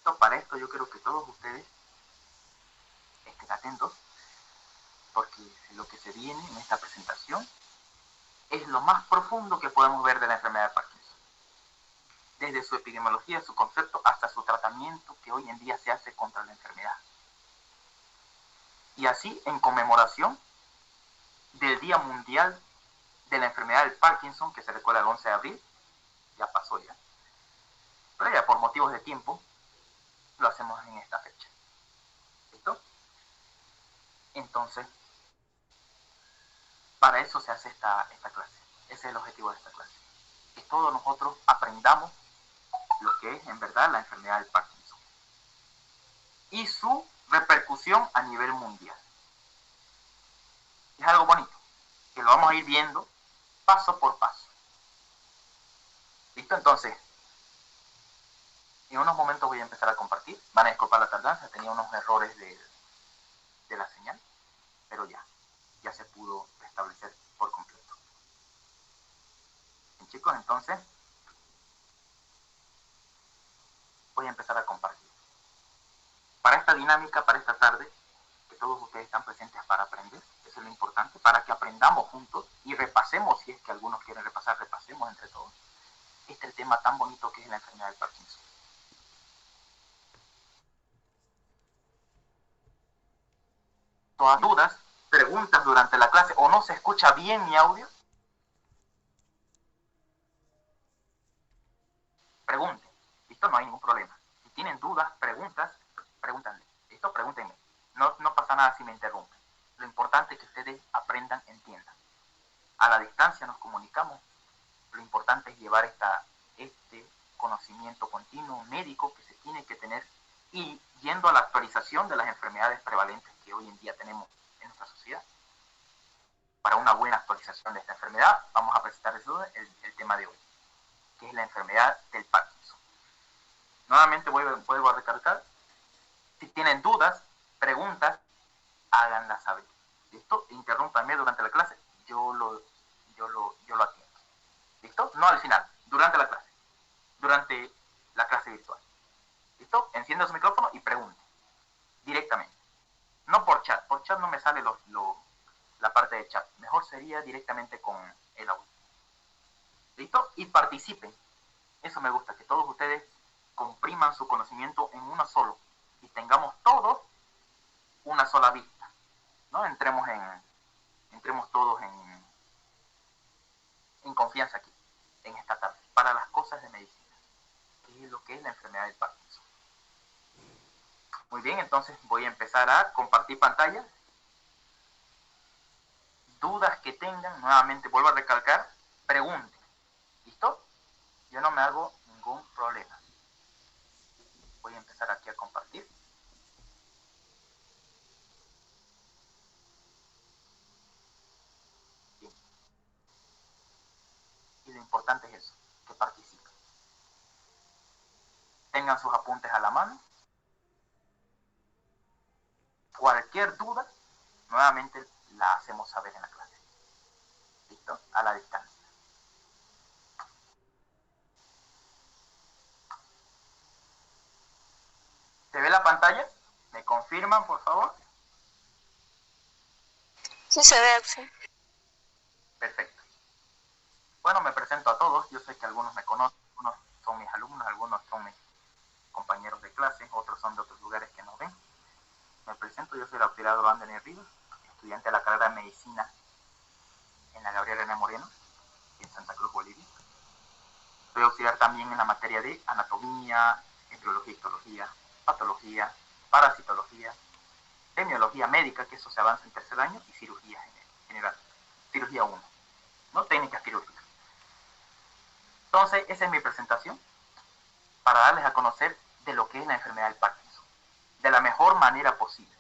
¿Listo? Para esto yo quiero que todos ustedes estén atentos, porque lo que se viene en esta presentación es lo más profundo que podemos ver de la enfermedad de Parkinson. Desde su epidemiología, su concepto, hasta su tratamiento que hoy en día se hace contra la enfermedad. Y así, en conmemoración del Día Mundial de la Enfermedad del Parkinson, que se recuerda el 11 de abril, ya pasó ya. Pero ya por motivos de tiempo, lo hacemos en esta fecha. ¿Listo? Entonces, para eso se hace esta clase. Ese es el objetivo de esta clase. Que todos nosotros aprendamos lo que es en verdad la enfermedad del Parkinson y su repercusión a nivel mundial. Es algo bonito, que lo vamos a ir viendo paso por paso. ¿Listo? Entonces, en unos momentos voy a empezar a compartir. Van a disculpar la tardanza, tenía unos errores de la señal, pero ya se pudo restablecer por completo. Bien, chicos, entonces voy a empezar a compartir. Para esta dinámica, para esta tarde, que todos ustedes están presentes para aprender, eso es lo importante, para que aprendamos juntos y repasemos, si es que algunos quieren repasar, repasemos entre todos el tema tan bonito que es la enfermedad del Parkinson. Todas dudas, preguntas durante la clase, o no se escucha bien mi audio, pregunten. ¿Listo? No hay ningún problema. Si tienen dudas, preguntas, pregúntenle. ¿Listo? Pregúntenme. No pasa nada si me interrumpen. Lo importante es que ustedes aprendan, entiendan. A la distancia nos comunicamos. Lo importante es llevar este conocimiento continuo médico que se tiene que tener y yendo a la actualización de las enfermedades prevalentes que hoy en día tenemos en nuestra sociedad. Para una buena actualización de esta enfermedad, vamos a presentar el tema de hoy, que es la enfermedad del Parkinson. Nuevamente vuelvo a recalcar, si tienen dudas, preguntas, háganlas saber. ¿Listo? Interrúmpanme durante la clase, yo lo atiendo. ¿Listo? No al final, durante la clase virtual. ¿Listo? Encienda su micrófono y pregunte directamente. No por chat no me sale la parte de chat. Mejor sería directamente con el audio. ¿Listo? Y participen. Eso me gusta, que todos ustedes compriman su conocimiento en uno solo y tengamos todos una sola vista, ¿no? Entremos todos en confianza aquí, en esta tarde, para las cosas de medicina, que es lo que es la enfermedad del Parkinson. Muy bien, entonces voy a empezar a compartir pantalla. Dudas que tengan, nuevamente vuelvo a recalcar, pregunten. ¿Listo? Yo no me hago ningún problema. Voy a empezar aquí a compartir. Bien. Y lo importante es eso, que participen. Tengan sus apuntes a la mano. Cualquier duda, nuevamente la hacemos saber en la clase. ¿Listo? A la distancia. ¿Se ve la pantalla? ¿Me confirman, por favor? Sí, se ve, Axel. Perfecto. Bueno, me presento a todos. Yo sé que algunos me conocen, algunos son mis alumnos, algunos son mis compañeros de clase, otros son de otros lugares que nos ven. Me presento, yo soy el auxiliar Anthony Rivas, estudiante de la carrera de Medicina en la Gabriela N. Moreno, en Santa Cruz, Bolivia. Soy auxiliar también en la materia de anatomía, embriología, histología, patología, parasitología, semiología médica, que eso se avanza en tercer año, y cirugía general, cirugía 1, ¿no? Técnicas quirúrgicas. Entonces, esa es mi presentación para darles a conocer de lo que es la enfermedad del Parkinson, de la mejor manera posible.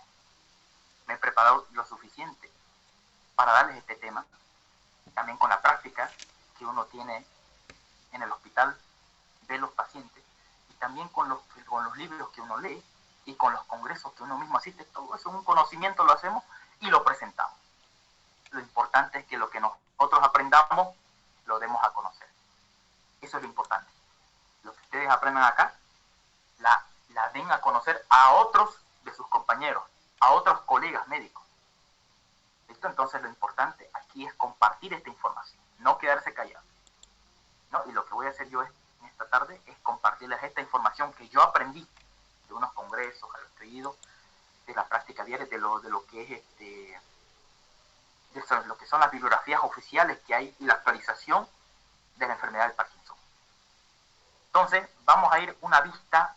Me he preparado lo suficiente para darles este tema, también con la práctica que uno tiene en el hospital de los pacientes, y también con los libros que uno lee y con los congresos que uno mismo asiste. Todo eso es un conocimiento, lo hacemos y lo presentamos. Lo importante es que lo que nosotros aprendamos lo demos a conocer. Eso es lo importante. Lo que ustedes aprendan acá, la den a conocer a otros de sus compañeros, a otros colegas médicos. ¿Listo? Entonces lo importante aquí es compartir esta información, no quedarse callado, ¿no? Y lo que voy a hacer yo en esta tarde es compartirles esta información que yo aprendí de unos congresos a los que he ido, de la práctica diaria, de lo que es de lo que son las bibliografías oficiales que hay y la actualización de la enfermedad del Parkinson. Entonces vamos a ir una vista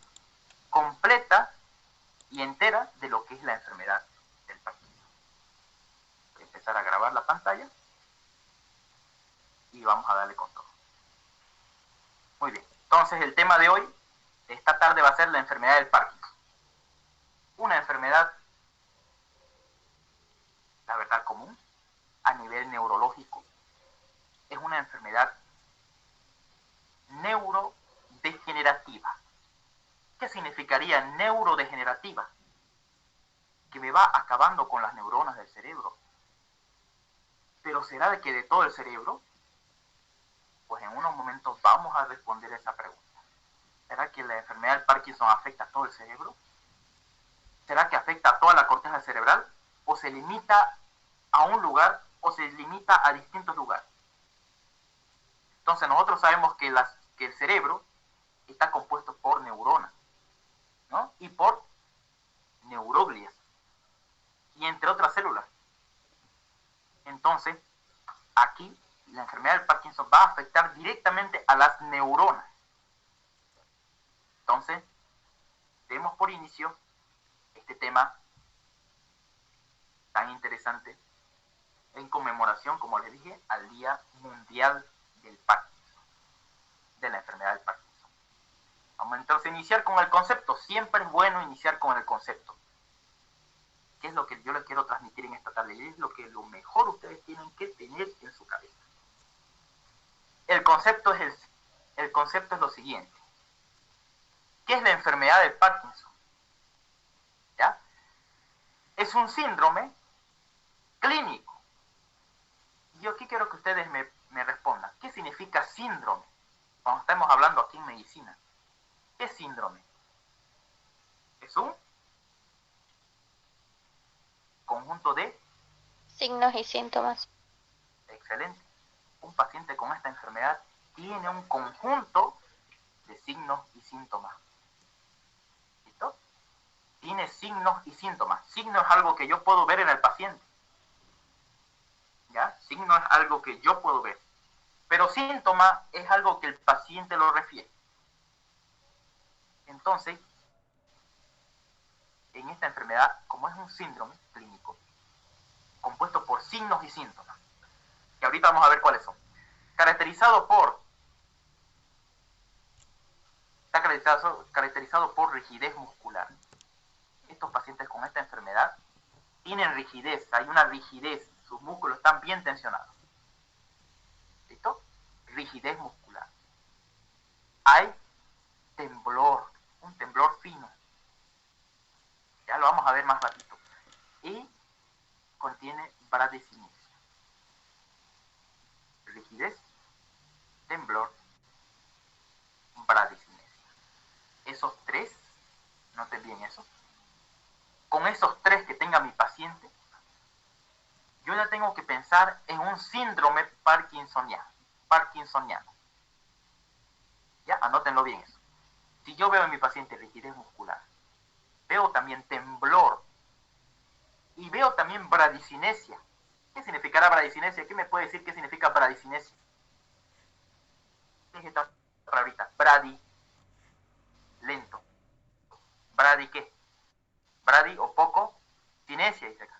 completa y entera de lo que es la enfermedad del Parkinson. Voy a empezar a grabar la pantalla y vamos a darle con todo. Muy bien, entonces el tema de hoy, de esta tarde, va a ser la enfermedad del Parkinson. Una enfermedad, la verdad, común a nivel neurológico. Es una enfermedad neurodegenerativa. ¿Qué significaría neurodegenerativa? Que me va acabando con las neuronas del cerebro. Pero ¿será de que de todo el cerebro? Pues en unos momentos vamos a responder esa pregunta. ¿Será que la enfermedad del Parkinson afecta a todo el cerebro? ¿Será que afecta a toda la corteza cerebral? ¿O se limita a un lugar o se limita a distintos lugares? Entonces nosotros sabemos que el cerebro está compuesto por neuronas, ¿no? Y por neuroglias, y entre otras células. Entonces, aquí la enfermedad del Parkinson va a afectar directamente a las neuronas. Entonces, demos por inicio este tema tan interesante en conmemoración, como les dije, al Día Mundial del Parkinson, de la enfermedad del Parkinson. Vamos entonces a iniciar con el concepto. Siempre es bueno iniciar con el concepto. ¿Qué es lo que yo les quiero transmitir en esta tarde? Y es lo mejor ustedes tienen que tener en su cabeza. El concepto es lo siguiente. ¿Qué es la enfermedad del Parkinson? ¿Ya? Es un síndrome clínico. Yo aquí quiero que ustedes me respondan. ¿Qué significa síndrome? Cuando estamos hablando aquí en medicina. ¿Qué es síndrome? Es un conjunto de signos y síntomas. Excelente. Un paciente con esta enfermedad tiene un conjunto de signos y síntomas. ¿Listo? Tiene signos y síntomas. Signo es algo que yo puedo ver en el paciente. ¿Ya? Signo es algo que yo puedo ver. Pero síntoma es algo que el paciente lo refiere. Entonces, en esta enfermedad, como es un síndrome clínico, compuesto por signos y síntomas, que ahorita vamos a ver cuáles son, está caracterizado por rigidez muscular. Estos pacientes con esta enfermedad tienen rigidez, hay una rigidez, sus músculos están bien tensionados. ¿Listo? Rigidez muscular. Hay temblor, un temblor fino. Ya lo vamos a ver más ratito. Y contiene bradicinesia. Rigidez, temblor, bradicinesia. Esos tres, noten bien eso. Con esos tres que tenga mi paciente, yo ya tengo que pensar en un síndrome parkinsoniano. Ya, anótenlo bien eso. Si yo veo en mi paciente rigidez muscular, veo también temblor y veo también bradicinesia. ¿Qué significará bradicinesia? ¿Qué me puede decir qué significa bradicinesia? ¿Qué es esta palabrita? Bradi, lento. ¿Bradi qué? Bradi o poco, cinesia, dice acá.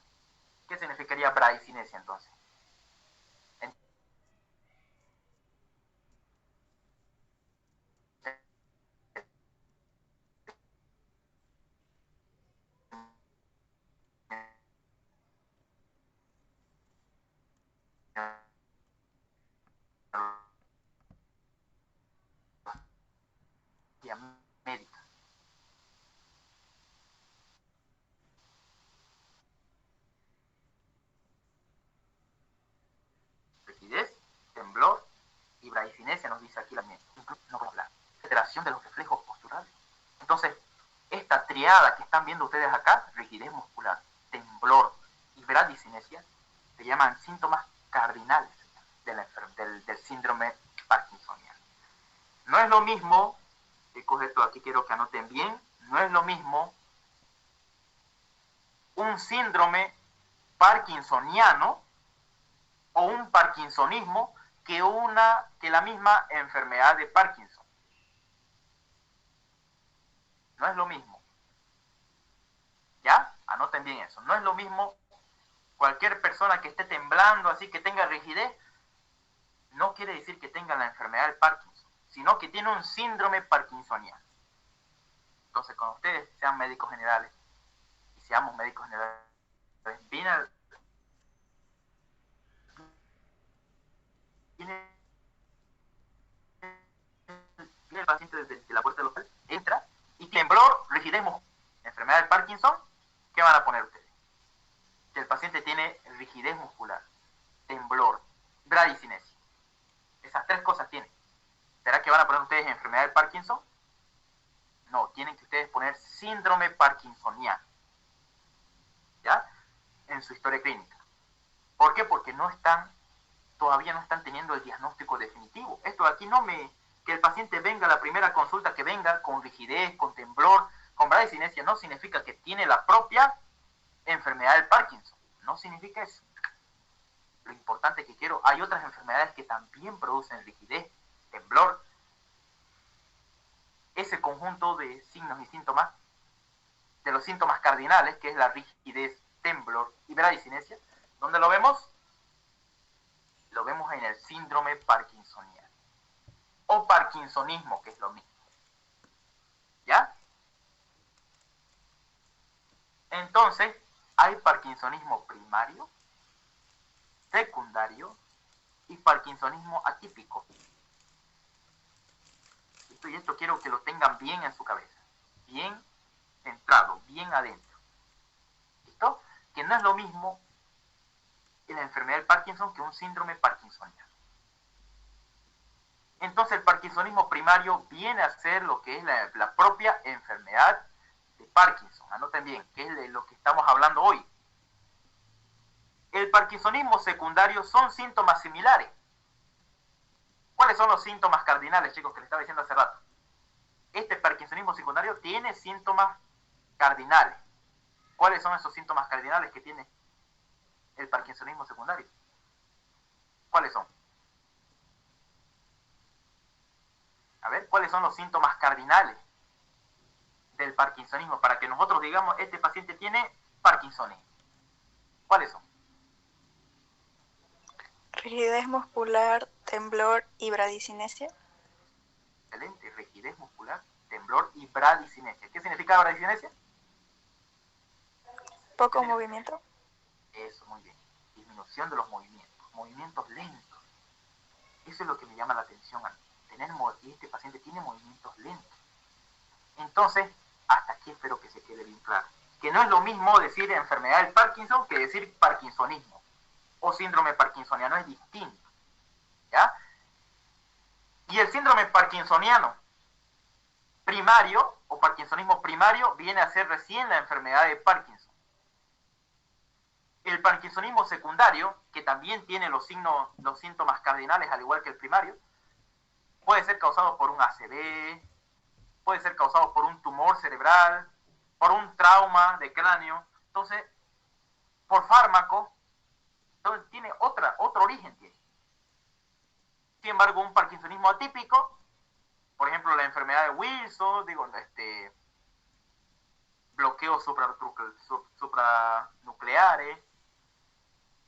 ¿Qué significaría bradicinesia entonces? Médica. Rigidez, temblor y bradicinesia nos dice aquí la mente. No puedo hablar. Alteración de los reflejos posturales. Entonces, esta triada que están viendo ustedes acá, rigidez muscular, temblor y bradicinesia, se llaman síntomas cardinales del síndrome parkinsoniano. No es lo mismo, coge esto aquí, quiero que anoten bien, no es lo mismo un síndrome parkinsoniano o un parkinsonismo que la misma enfermedad de Parkinson. No es lo mismo. ¿Ya? Anoten bien eso. No es lo mismo cualquier persona que esté temblando, así que tenga rigidez, no quiere decir que tenga la enfermedad del Parkinson, sino que tiene un síndrome parkinsoniano. Entonces, cuando ustedes sean médicos generales, y seamos médicos generales, viene el paciente desde la puerta del hospital, entra, y temblor, rigidez muscular, enfermedad del Parkinson, ¿qué van a poner ustedes? Que el paciente tiene rigidez muscular, temblor, bradicinesia. Esas tres cosas tienen. ¿Será que van a poner ustedes enfermedad del Parkinson? No, tienen que ustedes poner síndrome parkinsoniano, ¿ya? En su historia clínica. ¿Por qué? Porque todavía no están teniendo el diagnóstico definitivo. Esto de aquí que el paciente venga a la primera consulta, que venga con rigidez, con temblor, con bradicinesia, no significa que tiene la propia enfermedad del Parkinson. No significa eso. Lo importante que hay otras enfermedades que también producen rigidez, temblor. Ese conjunto de signos y síntomas, de los síntomas cardinales, que es la rigidez, temblor y bradicinesia, ¿dónde lo vemos? Lo vemos en el síndrome parkinsoniano o parkinsonismo, que es lo mismo. ¿Ya? Entonces, hay parkinsonismo primario, secundario y parkinsonismo atípico. Y esto quiero que lo tengan bien en su cabeza, bien centrado, bien adentro. ¿Listo? Que no es lo mismo en la enfermedad del Parkinson que un síndrome parkinsoniano. Entonces el parkinsonismo primario viene a ser lo que es la propia enfermedad de Parkinson. Anoten bien, que es de lo que estamos hablando hoy. El parkinsonismo secundario son síntomas similares. ¿Cuáles son los síntomas cardinales, chicos, que les estaba diciendo hace rato? Este parkinsonismo secundario tiene síntomas cardinales. ¿Cuáles son esos síntomas cardinales que tiene el parkinsonismo secundario? ¿Cuáles son? A ver, ¿cuáles son los síntomas cardinales del parkinsonismo para que nosotros digamos, este paciente tiene parkinsonismo? ¿Cuáles son? Rigidez muscular, temblor y bradicinesia. Excelente, rigidez muscular, temblor y bradicinesia. ¿Qué significa bradicinesia? Poco movimiento. Eso, muy bien. Disminución de los movimientos lentos. Eso es lo que me llama la atención a mí. Este paciente tiene movimientos lentos. Entonces, hasta aquí espero que se quede bien claro. Que no es lo mismo decir enfermedad del Parkinson que decir parkinsonismo o síndrome parkinsoniano, es distinto. ¿Ya? Y el síndrome parkinsoniano primario o parkinsonismo primario viene a ser recién la enfermedad de Parkinson. El parkinsonismo secundario, que también tiene los síntomas cardinales al igual que el primario, puede ser causado por un ACV, puede ser causado por un tumor cerebral, por un trauma de cráneo, entonces, por fármaco, entonces tiene otro origen. Sin embargo, un parkinsonismo atípico, por ejemplo, la enfermedad de Wilson, bloqueos supranucleares,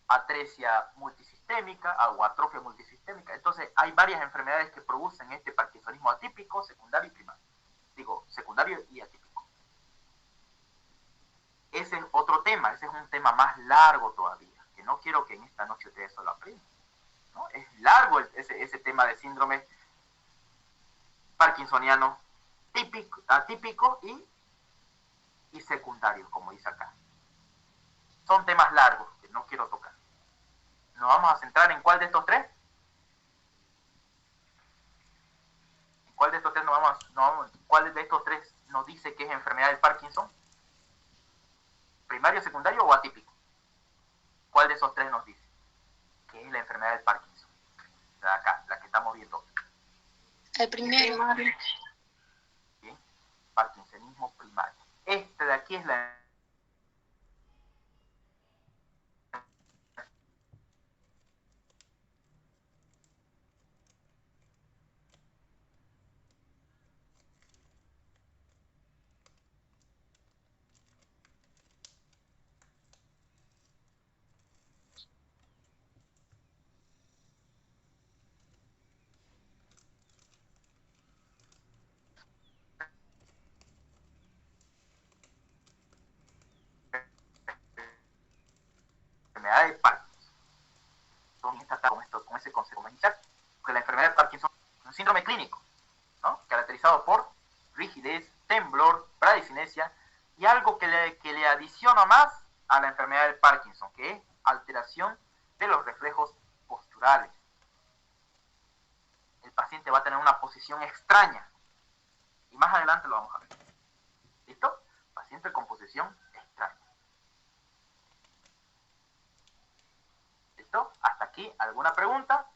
atresia multisistémica o atrofia multisistémica. Entonces, hay varias enfermedades que producen este parkinsonismo atípico, secundario y primario. Secundario y atípico. Ese es otro tema, ese es un tema más largo todavía, que no quiero que en esta noche ustedes solo aprendan, ¿no? Es largo ese tema de síndrome parkinsoniano atípico y secundario, como dice acá. Son temas largos que no quiero tocar. ¿Nos vamos a centrar en cuál de estos tres? ¿En cuál de estos tres cuál de estos tres nos dice dice que es enfermedad del Parkinson? ¿Primario, secundario o atípico? ¿Cuál de esos tres nos dice que es la enfermedad del Parkinson? La de acá, la que estamos viendo. El primero. ¿Sí? Parkinsonismo primario. Este de aquí es la enfermedad de Parkinson. Con ese concepto inicial. Porque la enfermedad de Parkinson es un síndrome clínico, ¿no? Caracterizado por rigidez, temblor, bradicinesia y algo que le adiciona más a la enfermedad del Parkinson, que es alteración de los reflejos posturales. El paciente va a tener una posición extraña y más adelante lo vamos a ver. ¿Listo? Paciente con posición extraña. ¿Listo? Hasta aquí, ¿alguna pregunta?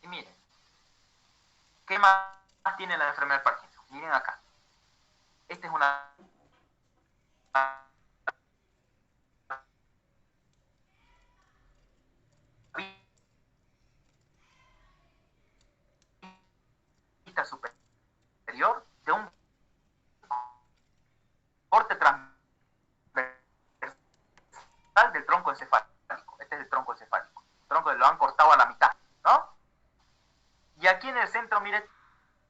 Y miren, ¿qué más tiene la enfermedad del Parkinson? Miren acá. Esta es una vista superior de un corte transversal del tronco encefálico. Este es el tronco encefálico. El tronco lo han cortado a la mitad, ¿no? Y aquí en el centro, miren,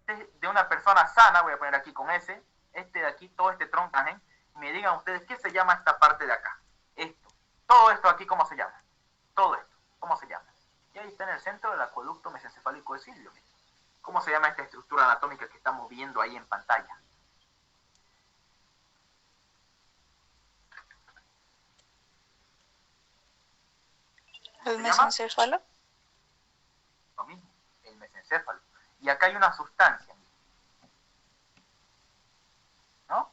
de una persona sana, voy a poner aquí con S, este de aquí, todo este tronco, y me digan ustedes qué se llama esta parte de acá. Esto. Todo esto aquí, ¿cómo se llama? Todo esto, ¿cómo se llama? Y ahí está en el centro del acueducto mesencefálico de Silvio. ¿Cómo se llama esta estructura anatómica que estamos viendo ahí en pantalla? ¿El mesencéfalo? Lo mismo, el mesencéfalo. Y acá hay una sustancia, ¿no?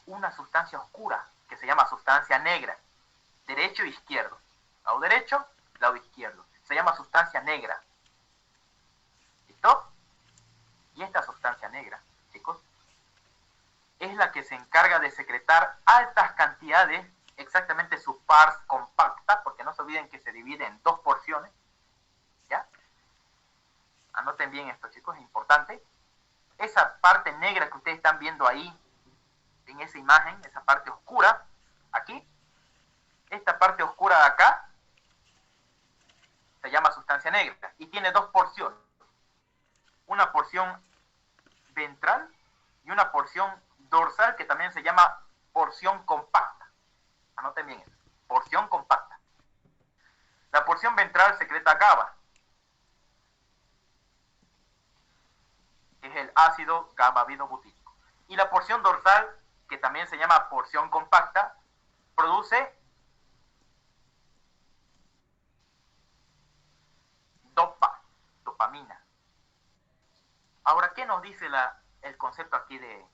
Una sustancia oscura que se llama sustancia negra. Derecho e izquierdo. Lado derecho, lado izquierdo. Se llama sustancia negra. ¿Listo? Y esta sustancia negra, chicos, es la que se encarga de secretar altas cantidades, exactamente su pars compacta, porque no se olviden que se divide en dos porciones, ¿ya? Anoten bien esto, chicos, es importante. Esa parte negra que ustedes están viendo ahí, en esa imagen, esa parte oscura, aquí, esta parte oscura de acá, se llama sustancia negra, y tiene dos porciones. Una porción ventral y una porción dorsal que también se llama porción compacta. Anoten bien eso, porción compacta. La porción ventral secreta GABA, que es el ácido gamma-aminobutírico. Y la porción dorsal, que también se llama porción compacta, produce dopamina. Ahora, ¿qué nos dice el concepto aquí de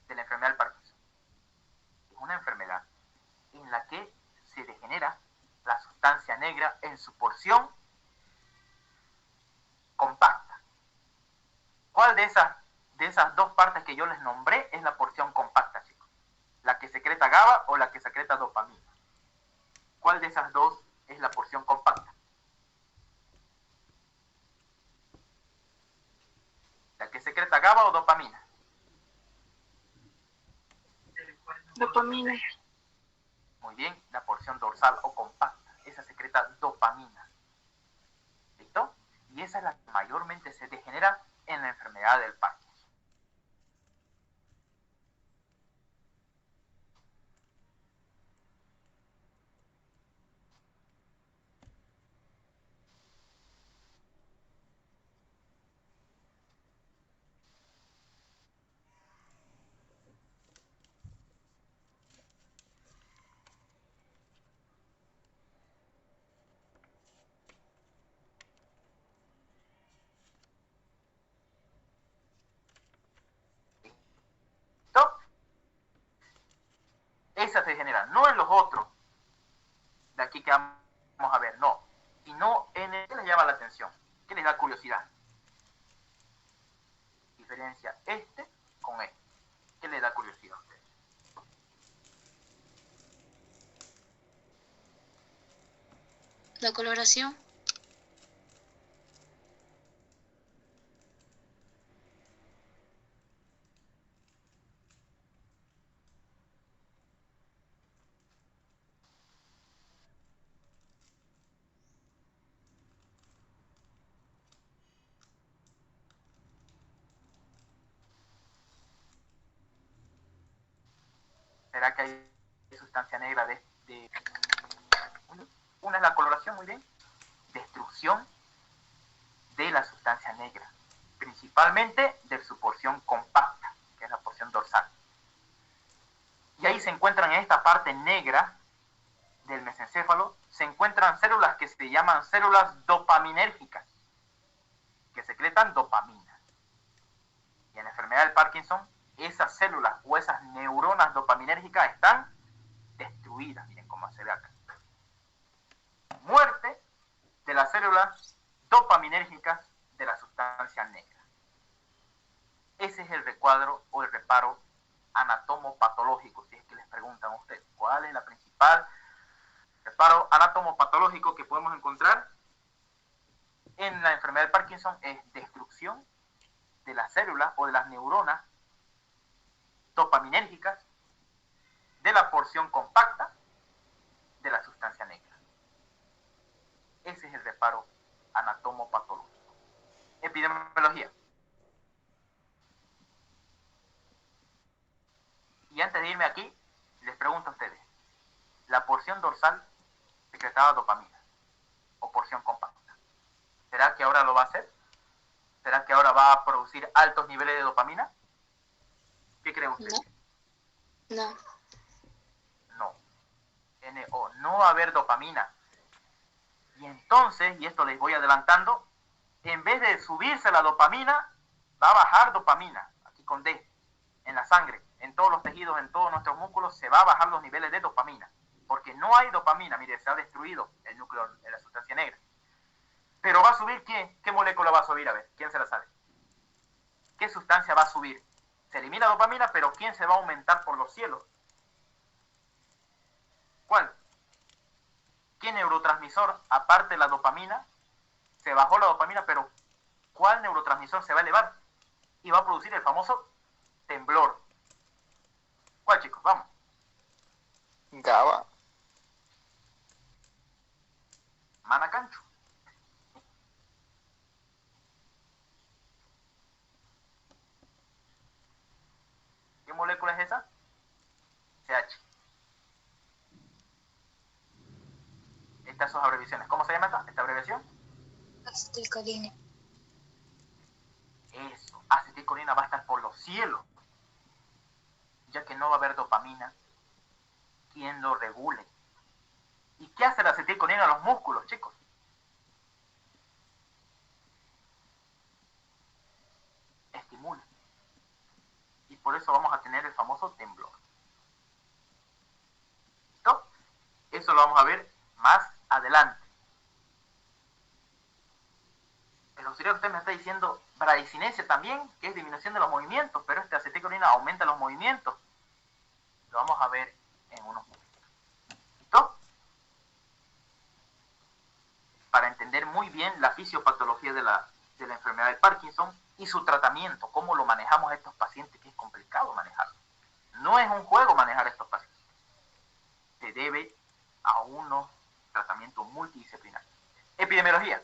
la enfermedad del Parkinson? Es una enfermedad en la que se degenera la sustancia negra en su porción compacta. ¿Cuál de esas dos partes que yo les nombré es la porción compacta, chicos? ¿La que secreta GABA o la que secreta dopamina? ¿Cuál de esas dos es la porción compacta? ¿La que secreta GABA o dopamina? Dopamina. Muy bien, la porción dorsal o compacta. Esa secreta dopamina. ¿Listo? Y esa es la que mayormente se degenera en la enfermedad del Parkinson. que vamos a ver, no, sino en el que les llama la atención, que les da curiosidad. Diferencia este con este, ¿qué les da curiosidad a ustedes? La coloración. ¿Será que hay sustancia negra una es la coloración, muy bien, destrucción de la sustancia negra, principalmente de su porción compacta, que es la porción dorsal. Y ahí se encuentran en esta parte negra del mesencéfalo, se encuentran células que se llaman células dopaminérgicas, que secretan dopamina. Y en la enfermedad del Parkinson, esas células o esas neuronas dopaminérgicas están destruidas. Miren cómo se ve acá. Muerte de las células dopaminérgicas de la sustancia negra. Ese es el recuadro o el reparo anatomopatológico, si es que les preguntan a ustedes. ¿Cuál es la principal reparo anatomopatológico que podemos encontrar en la enfermedad del Parkinson? Es destrucción de las células o de las neuronas dopaminérgicas de la porción compacta de la sustancia negra. Ese es el reparo anatomopatológico. Epidemiología. Y antes de irme aquí, les pregunto a ustedes, la porción dorsal secretaba dopamina o porción compacta. ¿Será que ahora lo va a hacer? ¿Será que ahora va a producir altos niveles de dopamina? ¿Qué creen ustedes? No. No. NO. No va a haber dopamina. Y entonces, y esto les voy adelantando, en vez de subirse la dopamina, va a bajar dopamina, aquí con D, en la sangre, en todos los tejidos, en todos nuestros músculos, se va a bajar los niveles de dopamina. Porque no hay dopamina, mire, se ha destruido el núcleo de la sustancia negra. Pero va a subir, ¿qué molécula va a subir? A ver, ¿quién se la sabe? ¿Qué sustancia va a subir? Se elimina dopamina, pero ¿quién se va a aumentar por los cielos? ¿Cuál? ¿Qué neurotransmisor, aparte de la dopamina, se bajó la dopamina, pero ¿cuál neurotransmisor se va a elevar? Y va a producir el famoso temblor. ¿Cuál, chicos? Vamos. GABA. Manacancho. ¿Qué molécula es esa? CH. Estas son abreviaciones. ¿Cómo se llama esta abreviación? Acetilcolina. Eso. Acetilcolina va a estar por los cielos. Ya que no va a haber dopamina, ¿quién lo regule? ¿Y qué hace la acetilcolina a los músculos, chicos? Estimula. Y por eso vamos a tener el famoso temblor. ¿Listo? Eso lo vamos a ver más adelante. Pero sería que usted me está diciendo bradicinesia también, que es disminución de los movimientos, pero esta acetilcolina aumenta los movimientos. Lo vamos a ver en unos momentos. ¿Listo? Para entender muy bien la fisiopatología de la enfermedad de Parkinson y su tratamiento, cómo lo manejamos a estos pacientes, que es complicado manejarlo. No es un juego manejar a estos pacientes. Se debe a unos tratamientos multidisciplinarios. Epidemiología.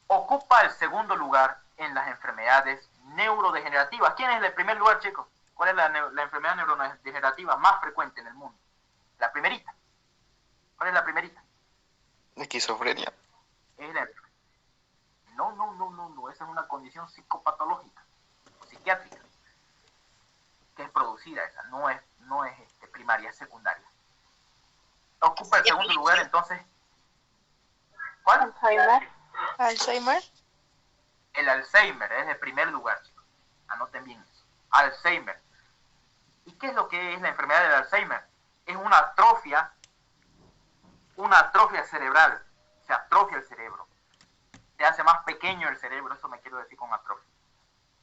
Ocupa el segundo lugar en las enfermedades neurodegenerativas. ¿Quién es el primer lugar, chicos? ¿Cuál es la enfermedad neurodegenerativa más frecuente en el mundo? La primerita. ¿Cuál es la primerita? Esquizofrenia. Es la... No. Esa es una condición psicopatológica o psiquiátrica que es producida esa. No es primaria, es secundaria. Ocupa el segundo lugar, entonces. ¿Cuál? Alzheimer. El Alzheimer es el primer lugar, chicos. Anoten bien eso. Alzheimer. ¿Y qué es lo que es la enfermedad del Alzheimer? es una atrofia cerebral, se atrofia el cerebro, se hace más pequeño el cerebro, eso me quiero decir con atrofia.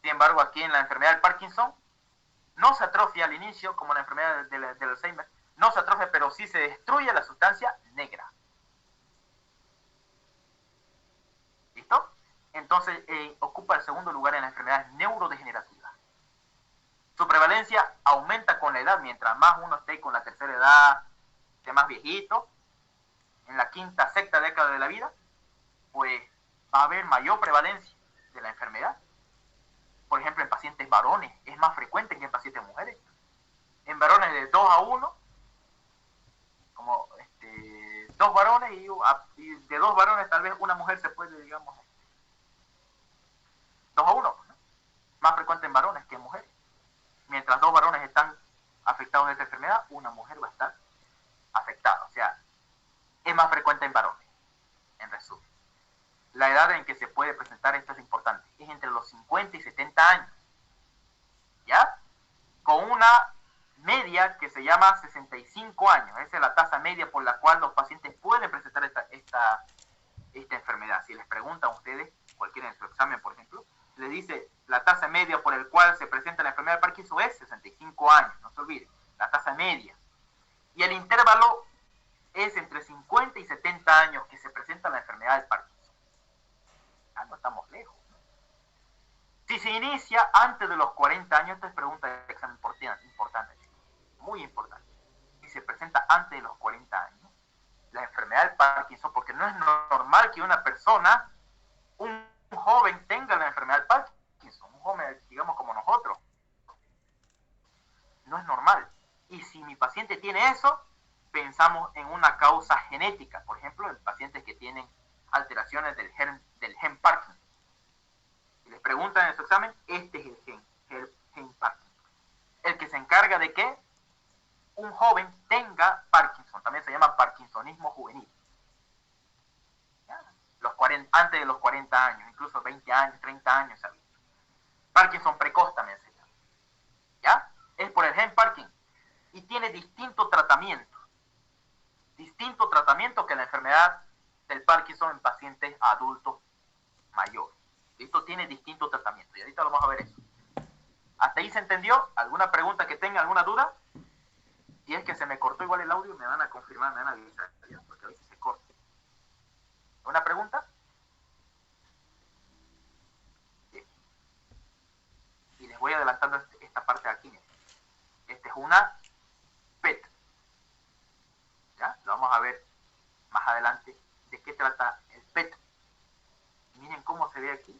Sin embargo, aquí en la enfermedad del Parkinson, no se atrofia al inicio, como la enfermedad del Alzheimer, no se atrofia, pero sí se destruye la sustancia negra. ¿Listo? Entonces, ocupa el segundo lugar en las enfermedades neurodegenerativas. Su prevalencia aumenta con la edad, mientras más uno esté con la tercera edad, esté más viejito, en la quinta, sexta década de la vida, pues va a haber mayor prevalencia de la enfermedad. Por ejemplo, en pacientes varones es más frecuente que en pacientes mujeres. En varones de 2 a 1, como 2 varones y de 2 varones tal vez una mujer se puede, digamos, 2 a 1, ¿no? Más frecuente en varones que en mujeres. Mientras 2 varones están afectados de esta enfermedad, una mujer va a estar afectada. O sea, es más frecuente en varones, en resumen. La edad en que se puede presentar esto es importante. Es entre los 50 y 70 años. ¿Ya? Con una media que se llama 65 años. Esa es la tasa media por la cual los pacientes pueden presentar esta enfermedad. Si les preguntan a ustedes, cualquiera en su examen, por ejemplo, les dice la tasa media por el cual se presenta la enfermedad de Parkinson es 65 años. No se olviden, la tasa media. Y el intervalo es entre 50 y 70 años que se presenta la enfermedad de Parkinson. Ya no estamos lejos. Si se inicia antes de los 40 años, esta es pregunta de examen importante, muy importante. Si se presenta antes de los 40 años, la enfermedad del Parkinson, porque no es normal que una persona, un joven, tenga la enfermedad del Parkinson, un joven, digamos, como nosotros. No es normal. Y si mi paciente tiene eso, pensamos en una causa genética. Por ejemplo, en pacientes que tienen alteraciones del gen Parkinson. Si les preguntan en su examen, este es el gen Parkinson. El que se encarga de que un joven tenga Parkinson. También se llama parkinsonismo juvenil. ¿Ya? Antes de los 40 años, incluso 20 años, 30 años. ¿Sabes? Parkinson precoz también se llama. ¿Ya? Es por el gen Parkinson. Y tiene distinto tratamiento que la enfermedad del Parkinson en pacientes adultos mayores. Esto tiene distinto tratamiento y ahorita vamos a ver eso. ¿Hasta ahí se entendió? ¿Alguna pregunta que tenga, alguna duda? Si es que se me cortó igual el audio, me van a confirmar, me van a avisar, porque a veces se corta. ¿Una pregunta? Bien. Y les voy adelantando esta parte de aquí. Esta es una PET. ¿Ya? Lo vamos a ver más adelante de qué trata el PET. Miren cómo se ve aquí.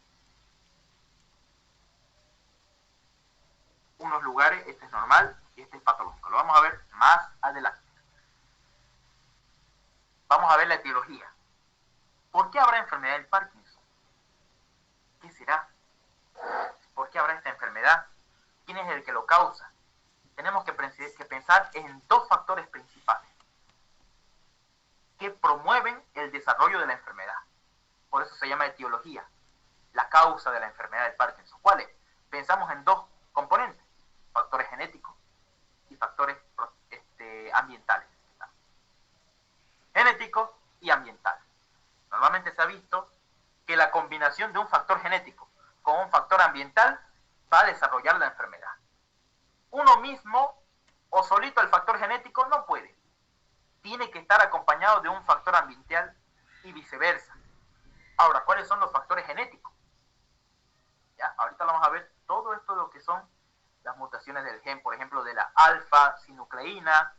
Unos lugares, este es normal y este es patológico. Lo vamos a ver más adelante. Vamos a ver la etiología. ¿Por qué habrá enfermedad del Parkinson? ¿Qué será? ¿Por qué habrá esta enfermedad? ¿Quién es el que lo causa? Tenemos que pensar en 2 factores principales que promueven el desarrollo de la enfermedad. Por eso se llama etiología, la causa de la enfermedad del Parkinson. ¿Cuáles? Pensamos en 2 componentes, factores genéticos y factores ambientales. Genético y ambiental. Normalmente se ha visto que la combinación de un factor genético con un factor ambiental va a desarrollar la enfermedad. Uno mismo o solito el factor genético no puede. Tiene que estar acompañado de un factor ambiental y viceversa. Ahora, ¿cuáles son los factores genéticos? ¿Ya? Ahorita vamos a ver todo esto de lo que son las mutaciones del gen, por ejemplo, de la alfa-sinucleína,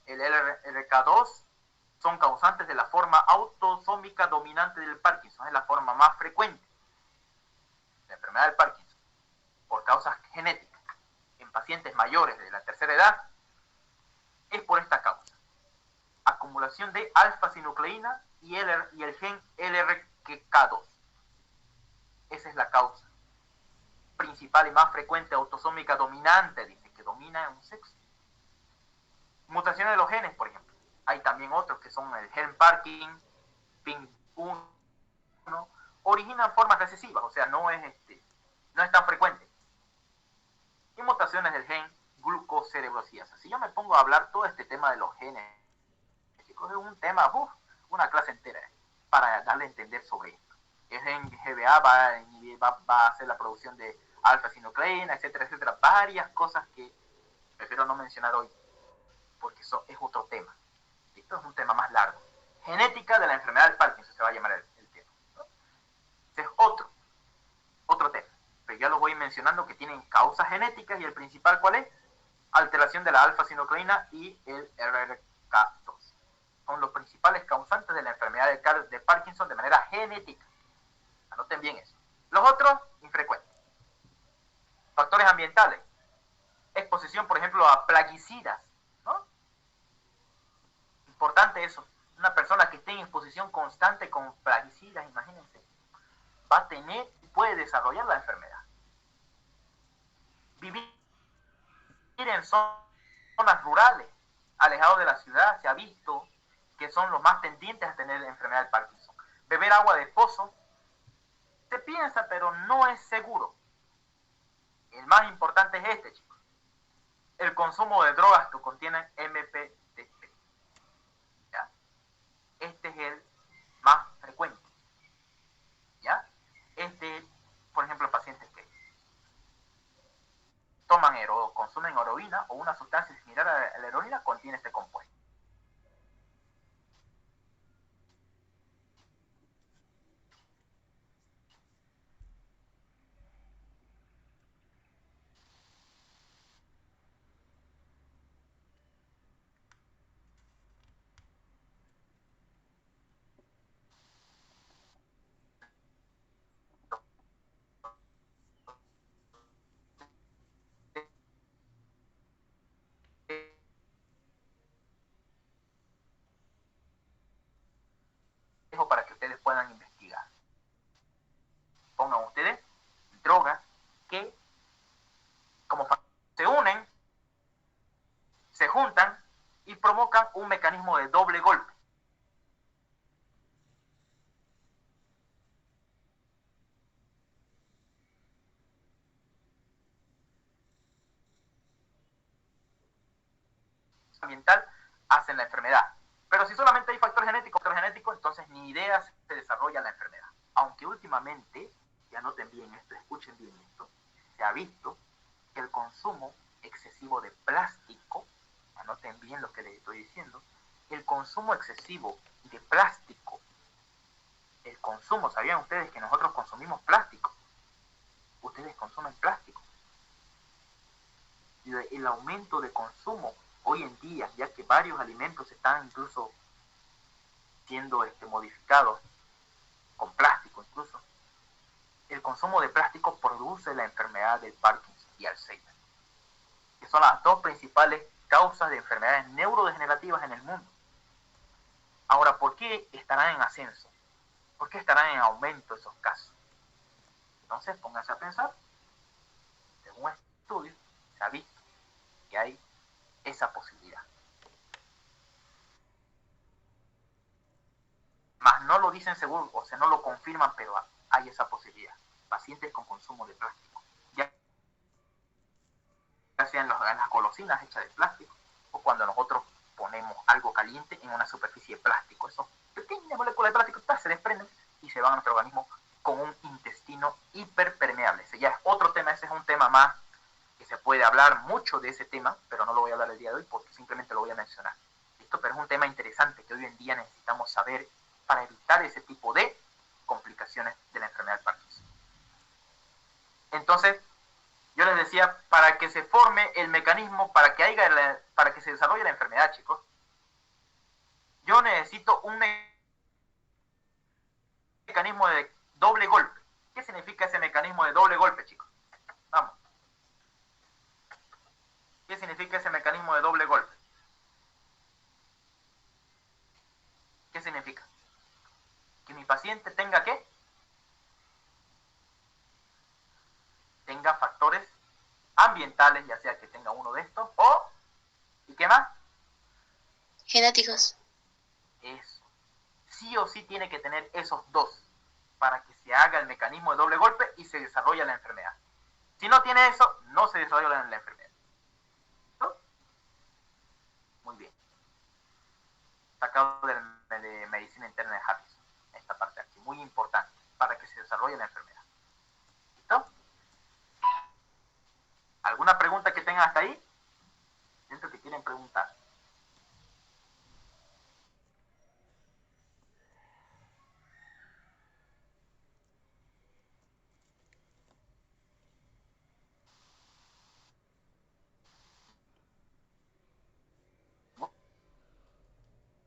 el LRK2, son causantes de la forma autosómica dominante del Parkinson. Es la forma más frecuente de la enfermedad del Parkinson, por causas genéticas. En pacientes mayores de la tercera edad, es por esta causa. Acumulación de alfa-sinucleína y el gen LRK2. Esa es la causa principal y más frecuente autosómica dominante, dice, que domina en un sexo. Mutaciones de los genes, por ejemplo. Hay también otros que son el gen Parkin, PIN1, originan formas recesivas, o sea, no es tan frecuente. Y mutaciones del gen cerebrociasa. Si yo me pongo a hablar todo este tema de los genes, chicos, es un tema, una clase entera para darle a entender sobre esto. Es en GBA, va a hacer la producción de alfa-sinucleína, etcétera, etcétera. Varias cosas que prefiero no mencionar hoy, porque eso es otro tema. Esto es un tema más largo. Genética de la enfermedad de Parkinson se va a llamar el tema, ¿no? Ese es otro tema. Pero ya los voy mencionando que tienen causas genéticas y el principal, ¿cuál es? Alteración de la alfa-sinucleína y el RRK2. Son los principales causantes de la enfermedad de Parkinson de manera genética. Anoten bien eso. Los otros, infrecuentes. Factores ambientales. Exposición, por ejemplo, a plaguicidas, ¿no? Importante eso. Una persona que esté en exposición constante con plaguicidas, imagínense, va a tener y puede desarrollar la enfermedad. Vivir en zonas rurales, alejados de la ciudad, se ha visto que son los más tendientes a tener la enfermedad de Parkinson. Beber agua de pozo, se piensa, pero no es seguro. El más importante es este, chicos. El consumo de drogas que contienen MPTP. ¿Ya? Este es el más frecuente. ¿Ya? Por ejemplo, pacientes que toman o consumen heroína o una sustancia similar a la heroína contiene este compuesto. Para que ustedes puedan investigar. Pongan ustedes drogas que como se unen, se juntan y provocan un mecanismo de doble golpe. Ambiental hacen la enfermedad. Pero si solamente hay factor genético, entonces ni idea se desarrolla la enfermedad. Aunque últimamente, y anoten bien esto, escuchen bien esto, se ha visto que el consumo excesivo de plástico, anoten bien lo que les estoy diciendo, el consumo excesivo de plástico, ¿sabían ustedes que nosotros consumimos plástico? Ustedes consumen plástico. Y el aumento de consumo hoy en día, ya que varios alimentos están incluso siendo modificados con plástico incluso, el consumo de plástico produce la enfermedad del Parkinson y Alzheimer, que son las dos principales causas de enfermedades neurodegenerativas en el mundo. Ahora, ¿por qué estarán en ascenso? ¿Por qué estarán en aumento esos casos? Entonces, pónganse a pensar. Según estudios, se ha visto que hay esa posibilidad. Más no lo dicen seguro, o sea, no lo confirman, pero hay esa posibilidad. Pacientes con consumo de plástico. Ya sean las golosinas hechas de plástico, o cuando nosotros ponemos algo caliente en una superficie de plástico. Esas pequeñas moléculas de plástico se desprenden y se van a nuestro organismo con un intestino hiperpermeable. Ese ya es otro tema, ese es un tema más que se puede hablar mucho de ese tema, pero no lo voy a hablar el día de hoy porque simplemente lo voy a mencionar. ¿Listo? Pero es un tema interesante que hoy en día necesitamos saber para evitar ese tipo de complicaciones de la enfermedad de Parkinson. Entonces, yo les decía, para que se forme el mecanismo, para que se desarrolle la enfermedad, chicos, yo necesito un mecanismo de doble golpe. ¿Qué significa ese mecanismo de doble golpe, chicos? Vamos. ¿Qué significa ese mecanismo de doble golpe? ¿Qué significa? Que mi paciente tenga ¿qué? Tenga factores ambientales, ya sea que tenga uno de estos, ¿y qué más? Genéticos. Eso. Sí o sí tiene que tener esos dos para que se haga el mecanismo de doble golpe y se desarrolle la enfermedad. Si no tiene eso, no se desarrolla la enfermedad. ¿No? sacado de medicina interna de Harrison. Esta parte aquí, muy importante, para que se desarrolle la enfermedad. ¿Listo? ¿Alguna pregunta que tengan hasta ahí? Siento que quieren preguntar.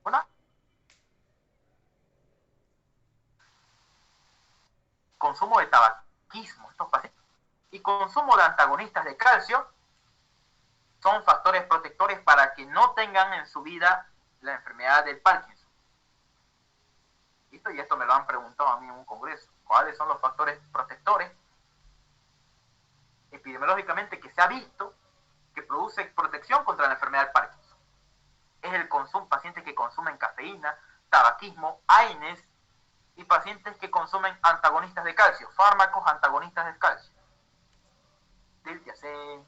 ¿Una? Consumo de tabaquismo, estos pacientes, y consumo de antagonistas de calcio son factores protectores para que no tengan en su vida la enfermedad del Parkinson. ¿Listo? Y esto me lo han preguntado a mí en un congreso. ¿Cuáles son los factores protectores epidemiológicamente que se ha visto que produce protección contra la enfermedad del Parkinson? Es el consumo, pacientes que consumen cafeína, tabaquismo, AINES y pacientes que consumen antagonistas de calcio, fármacos antagonistas de calcio, Diltiazem,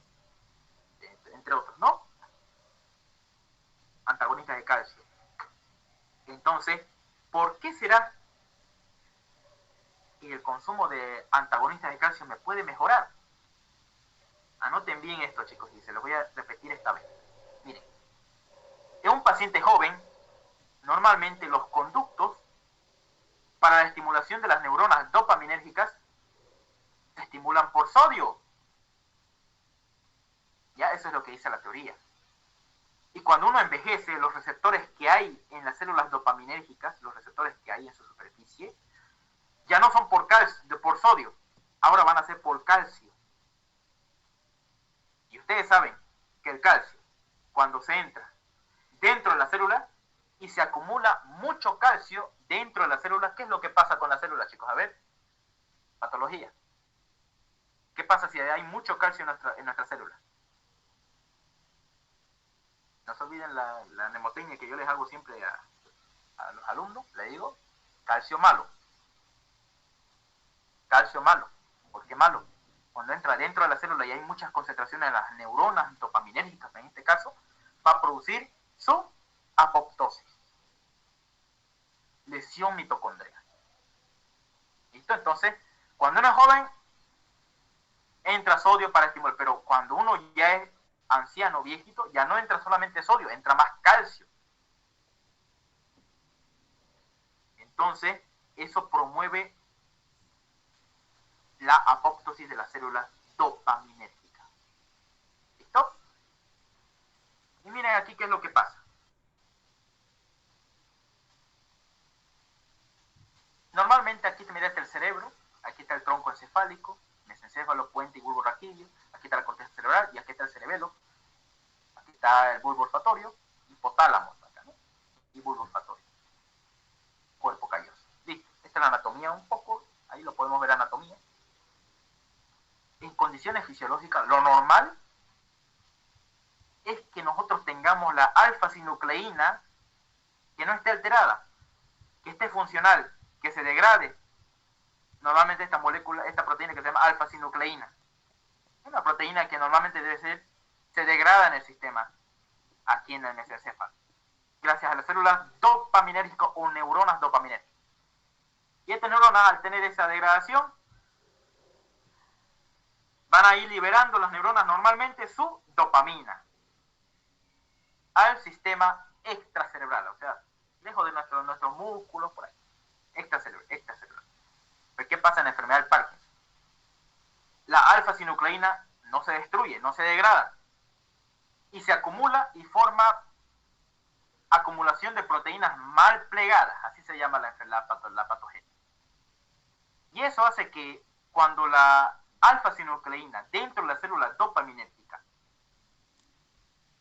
entre otros, ¿no? Antagonistas de calcio. Entonces, ¿por qué será que el consumo de antagonistas de calcio me puede mejorar? Anoten bien esto, chicos, y se los voy a repetir esta vez. Miren, en un paciente joven, normalmente los conductos para la estimulación de las neuronas dopaminérgicas se estimulan por sodio. Ya, eso es lo que dice la teoría. Y cuando uno envejece, los receptores que hay en las células dopaminérgicas, los receptores que hay en su superficie, ya no son por sodio, ahora van a ser por calcio. Y ustedes saben que el calcio, cuando se entra dentro de la célula y se acumula mucho calcio dentro de la célula, ¿qué es lo que pasa con la célula, chicos? A ver, patología. ¿Qué pasa si hay mucho calcio en nuestra célula? No se olviden la mnemotecnia que yo les hago siempre a los alumnos, les digo, calcio malo. Calcio malo. ¿Por qué malo? Cuando entra dentro de la célula y hay muchas concentraciones de las neuronas dopaminérgicas, en este caso, va a producir su apoptosis, lesión mitocondrial. ¿Listo? Entonces, cuando uno es joven, entra sodio para estimular, pero cuando uno ya es anciano, viejito, ya no entra solamente sodio, entra más calcio. Entonces, eso promueve la apoptosis de la célula dopaminérgica. ¿Listo? Y miren aquí qué es lo que pasa. Normalmente aquí te miras el cerebro, aquí está el tronco encefálico, mesencéfalo, puente y bulbo raquídeo, aquí está la corteza cerebral y aquí está el cerebelo, aquí está el bulbo olfatorio, hipotálamo acá, ¿no? Y bulbo olfatorio, cuerpo calloso. Listo, esta es la anatomía un poco, ahí lo podemos ver anatomía. En condiciones fisiológicas, lo normal es que nosotros tengamos la alfa-sinucleína que no esté alterada, que esté funcional, que se degrade. Normalmente esta molécula, esta proteína que se llama alfa-sinucleína, es una proteína que normalmente se degrada en el sistema, aquí en el mesencéfalo, gracias a las células dopaminérgicas o neuronas dopaminérgicas. Y estas neuronas, al tener esa degradación, van a ir liberando las neuronas normalmente su dopamina al sistema extracerebral, o sea, lejos de nuestros músculos, por ahí, extracerebral. ¿Pero qué pasa en la enfermedad del Parkinson? La alfa-sinucleína no se destruye, no se degrada, y se acumula y forma acumulación de proteínas mal plegadas, así se llama la patogenia. Y eso hace que cuando la alfa-sinucleína dentro de la célula dopaminérgica,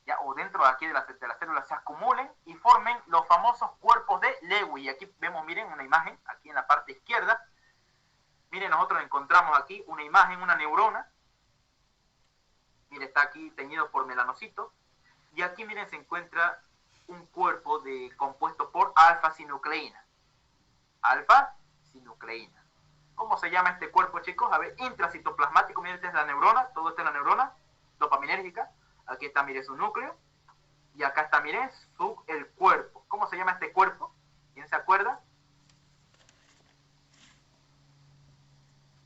ya, o dentro de aquí de la célula, se acumulen y formen los famosos cuerpos de Lewy. Y aquí vemos, miren, una imagen, aquí en la parte izquierda. Miren, nosotros encontramos aquí una imagen, una neurona. Miren, está aquí teñido por melanocitos. Y aquí, miren, se encuentra un cuerpo compuesto por alfa-sinucleína. Alfa-sinucleína. ¿Cómo se llama este cuerpo, chicos? A ver, intracitoplasmático. Miren, esta es la neurona, todo esto es la neurona dopaminérgica. Aquí está, miren, su núcleo. Y acá está, miren, el cuerpo. ¿Cómo ¿Cómo se llama este cuerpo? ¿Quién se acuerda?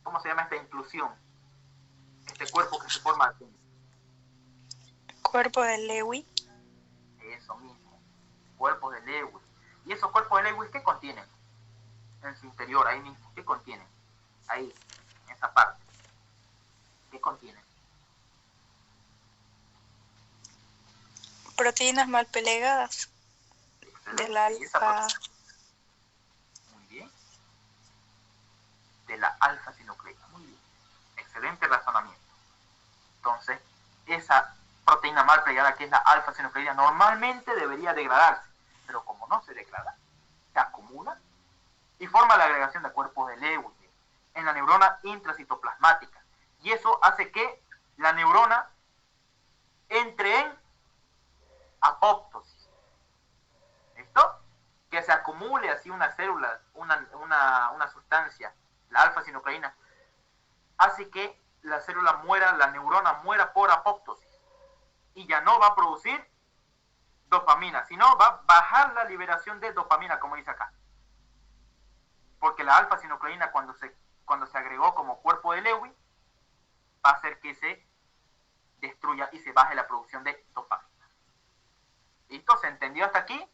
¿Cómo se llama esta inclusión? Este cuerpo que se forma aquí. Cuerpo de Lewy. Eso mismo, cuerpos de Lewis. ¿Y esos cuerpos de Lewis qué contienen? En su interior, ahí mismo, ¿qué contienen? Ahí, en esa parte. ¿Qué contienen? Proteínas mal pelegadas. Del alfa. Muy bien. De la alfa-sinucleína. Muy bien. Excelente razonamiento. Entonces, esa proteína mal plegada, que es la alfa-sinucleína, normalmente debería degradarse, pero como no se degrada, se acumula y forma la agregación de cuerpos de Lewis en la neurona intracitoplasmática. Y eso hace que la neurona entre en apoptosis. ¿Listo? Que se acumule así una célula, una sustancia, la alfa-sinucleína, hace que la célula muera, la neurona muera por apoptosis. Y ya no va a producir dopamina, sino va a bajar la liberación de dopamina, como dice acá. Porque la alfa-sinucleína, cuando se agregó como cuerpo de Lewis, va a hacer que se destruya y se baje la producción de dopamina. ¿Listo? ¿Se entendió hasta aquí?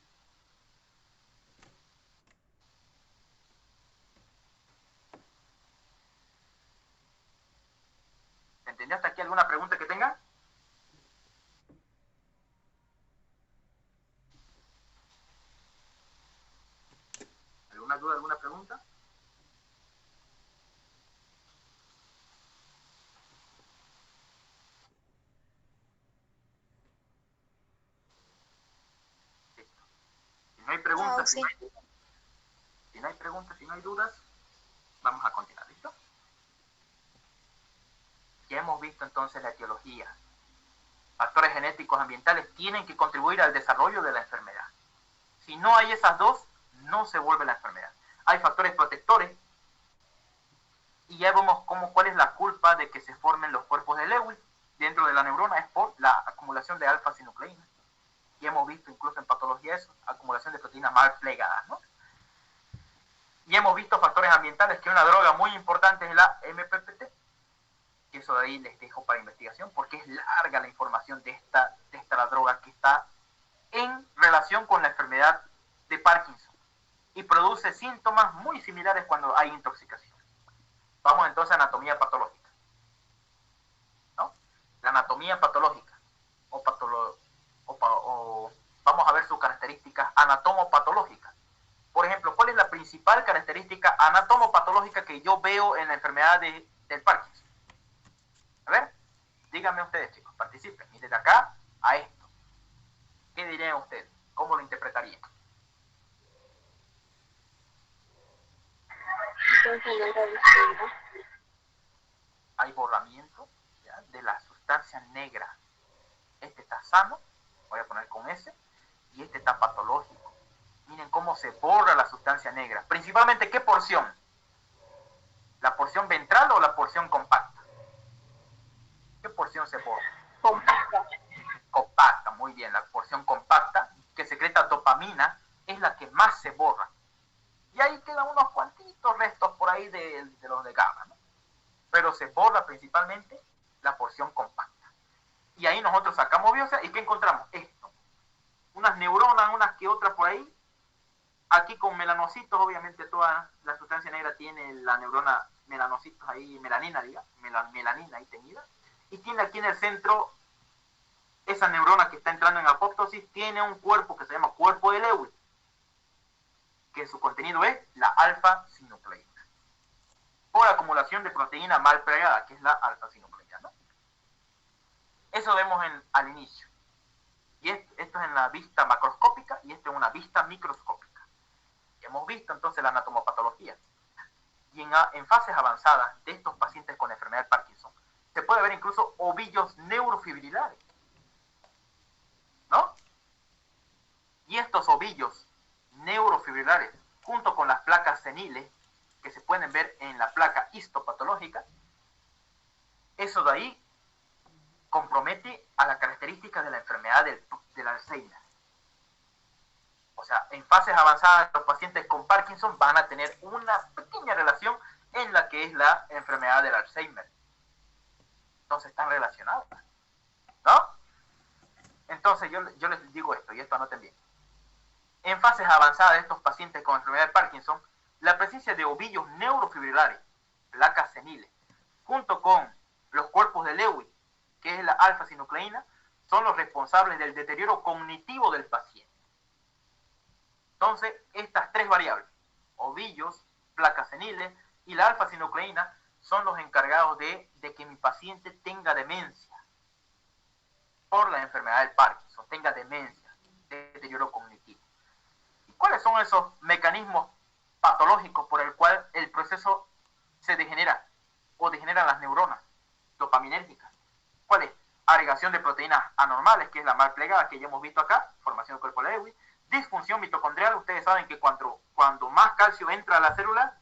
¿Se entendió hasta aquí? ¿Alguna pregunta que tengan? ¿Alguna duda, alguna pregunta? Listo. Si no hay preguntas, sí. si no hay preguntas, si no hay dudas, vamos a continuar, ¿listo? Ya hemos visto entonces la etiología. Factores genéticos ambientales tienen que contribuir al desarrollo de la enfermedad. Si no hay esas dos, no se vuelve la enfermedad. Hay factores protectores y ya vemos cuál es la culpa de que se formen los cuerpos de Lewis dentro de la neurona, es por la acumulación de alfa-sinucleína. Y hemos visto incluso en patología eso, acumulación de proteínas mal plegadas, ¿no? Y hemos visto factores ambientales, que una droga muy importante es la MPPT, y eso de ahí les dejo para investigación, porque es larga la información de esta droga que está en relación con la enfermedad de Parkinson y produce síntomas muy similares cuando hay intoxicación. Vamos entonces a anatomía patológica, ¿no? La anatomía patológica, o vamos a ver sus características anatomopatológicas. Por ejemplo, ¿cuál es la principal característica anatomopatológica que yo veo en la enfermedad del Parkinson? A ver, díganme ustedes, chicos, participen. Y desde acá a esto, ¿qué dirían ustedes? ¿Cómo lo interpretarían? Hay borramiento, ¿ya?, de la sustancia negra. Este está sano, voy a poner con S, y este está patológico. Miren cómo se borra la sustancia negra. Principalmente, ¿qué porción? ¿La porción ventral o la porción compacta? ¿Qué porción se borra? Compacta. Compacta, muy bien. La porción compacta, que secreta dopamina, es la que más se borra. Y ahí quedan unos cuantitos restos por ahí de los de GABA, ¿no? Pero se borra principalmente la porción compacta. Y ahí nosotros sacamos biopsia, ¿y qué encontramos? Esto. Unas neuronas, unas que otras por ahí. Aquí con melanocitos, obviamente toda la sustancia negra tiene la neurona melanocitos ahí, melanina, diga, melanina ahí tenida. Y tiene aquí en el centro, esa neurona que está entrando en apoptosis, tiene un cuerpo que se llama cuerpo de Lewis, que su contenido es la alfa-sinucleína, por acumulación de proteína mal plegada, que es la alfa-sinucleína, ¿no? Eso vemos al inicio. Y esto es en la vista macroscópica y esto en una vista microscópica. Hemos visto entonces la anatomopatología. Y en fases avanzadas de estos pacientes con enfermedad de Parkinson, se puede ver incluso ovillos neurofibrilares, ¿no? Y estos ovillos neurofibrilares, junto con las placas seniles, que se pueden ver en la placa histopatológica, eso de ahí compromete a la característica de la enfermedad del Alzheimer. o sea, en fases avanzadas los pacientes con Parkinson van a tener una pequeña relación en la que es la enfermedad del Alzheimer. Entonces están relacionadas, ¿no? Entonces yo les digo esto, y esto anoten bien. En fases avanzadas de estos pacientes con enfermedad de Parkinson, la presencia de ovillos neurofibrilares, placas seniles, junto con los cuerpos de Lewy, que es la alfa-sinucleína, son los responsables del deterioro cognitivo del paciente. Entonces, estas tres variables, ovillos, placas seniles y la alfa-sinucleína, son los encargados de que mi paciente tenga demencia por la enfermedad del Parkinson, tenga demencia, deterioro cognitivo. ¿Y cuáles son esos mecanismos patológicos por el cual el proceso se degenera o degeneran las neuronas dopaminérgicas? ¿Cuál es? Agregación de proteínas anormales, que es la mal plegada que ya hemos visto acá, formación del cuerpo Lewy, disfunción mitocondrial. Ustedes saben que cuando más calcio entra a la célula,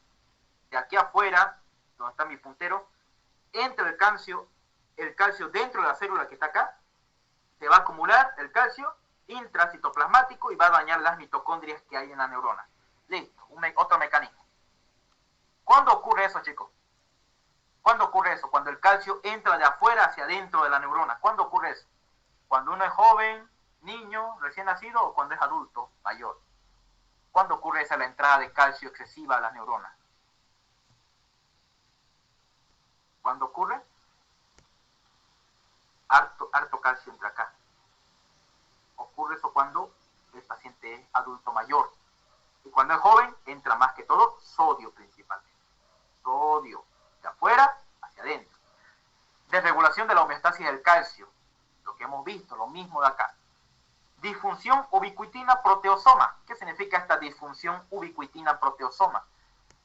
de aquí afuera, donde está mi puntero, entra el calcio dentro de la célula que está acá, se va a acumular el calcio intracitoplasmático y va a dañar las mitocondrias que hay en la neurona. Listo, otro mecanismo. ¿Cuándo ocurre eso, chicos? ¿Cuándo ocurre eso? Cuando el calcio entra de afuera hacia adentro de la neurona. ¿Cuándo ocurre eso? Cuando uno es joven, niño, recién nacido, o cuando es adulto, mayor. ¿Cuándo ocurre esa la entrada de calcio excesiva a las neuronas? ¿Cuándo ocurre? Harto calcio entra acá. Ocurre eso cuando el paciente es adulto mayor. Y cuando es joven, entra más que todo sodio principalmente. Sodio, de afuera hacia adentro. Desregulación de la homeostasis del calcio. Lo que hemos visto, lo mismo de acá. Disfunción ubiquitina proteosoma. ¿Qué significa esta disfunción ubiquitina proteosoma?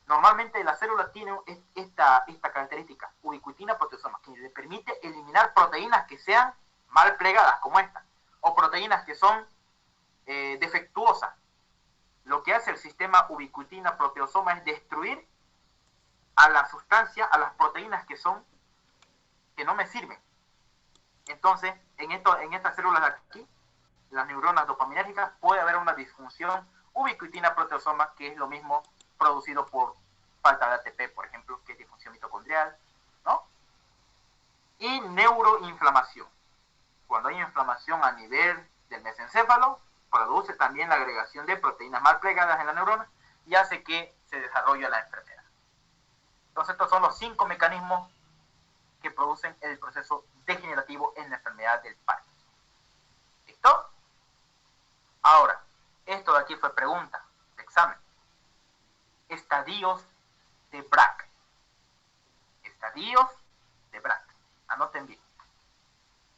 Normalmente la célula tiene esta característica, ubiquitina proteosoma, que le permite eliminar proteínas que sean mal plegadas, como esta, o proteínas que son defectuosas. Lo que hace el sistema ubiquitina proteosoma es destruir a la sustancia, a las proteínas que no me sirven. Entonces, en estas células de aquí, las neuronas dopaminérgicas, puede haber una disfunción ubiquitina proteosoma, que es lo mismo producido por falta de ATP, por ejemplo, que es disfunción mitocondrial, ¿no? Y neuroinflamación. Cuando hay inflamación a nivel del mesencéfalo, produce también la agregación de proteínas mal plegadas en la neurona y hace que se desarrolle la enfermedad. Entonces, estos son los 5 mecanismos que producen el proceso degenerativo en la enfermedad del Parkinson. ¿Listo? Ahora, esto de aquí fue pregunta de examen. Estadios de Braak. Estadios de Braak. Anoten bien.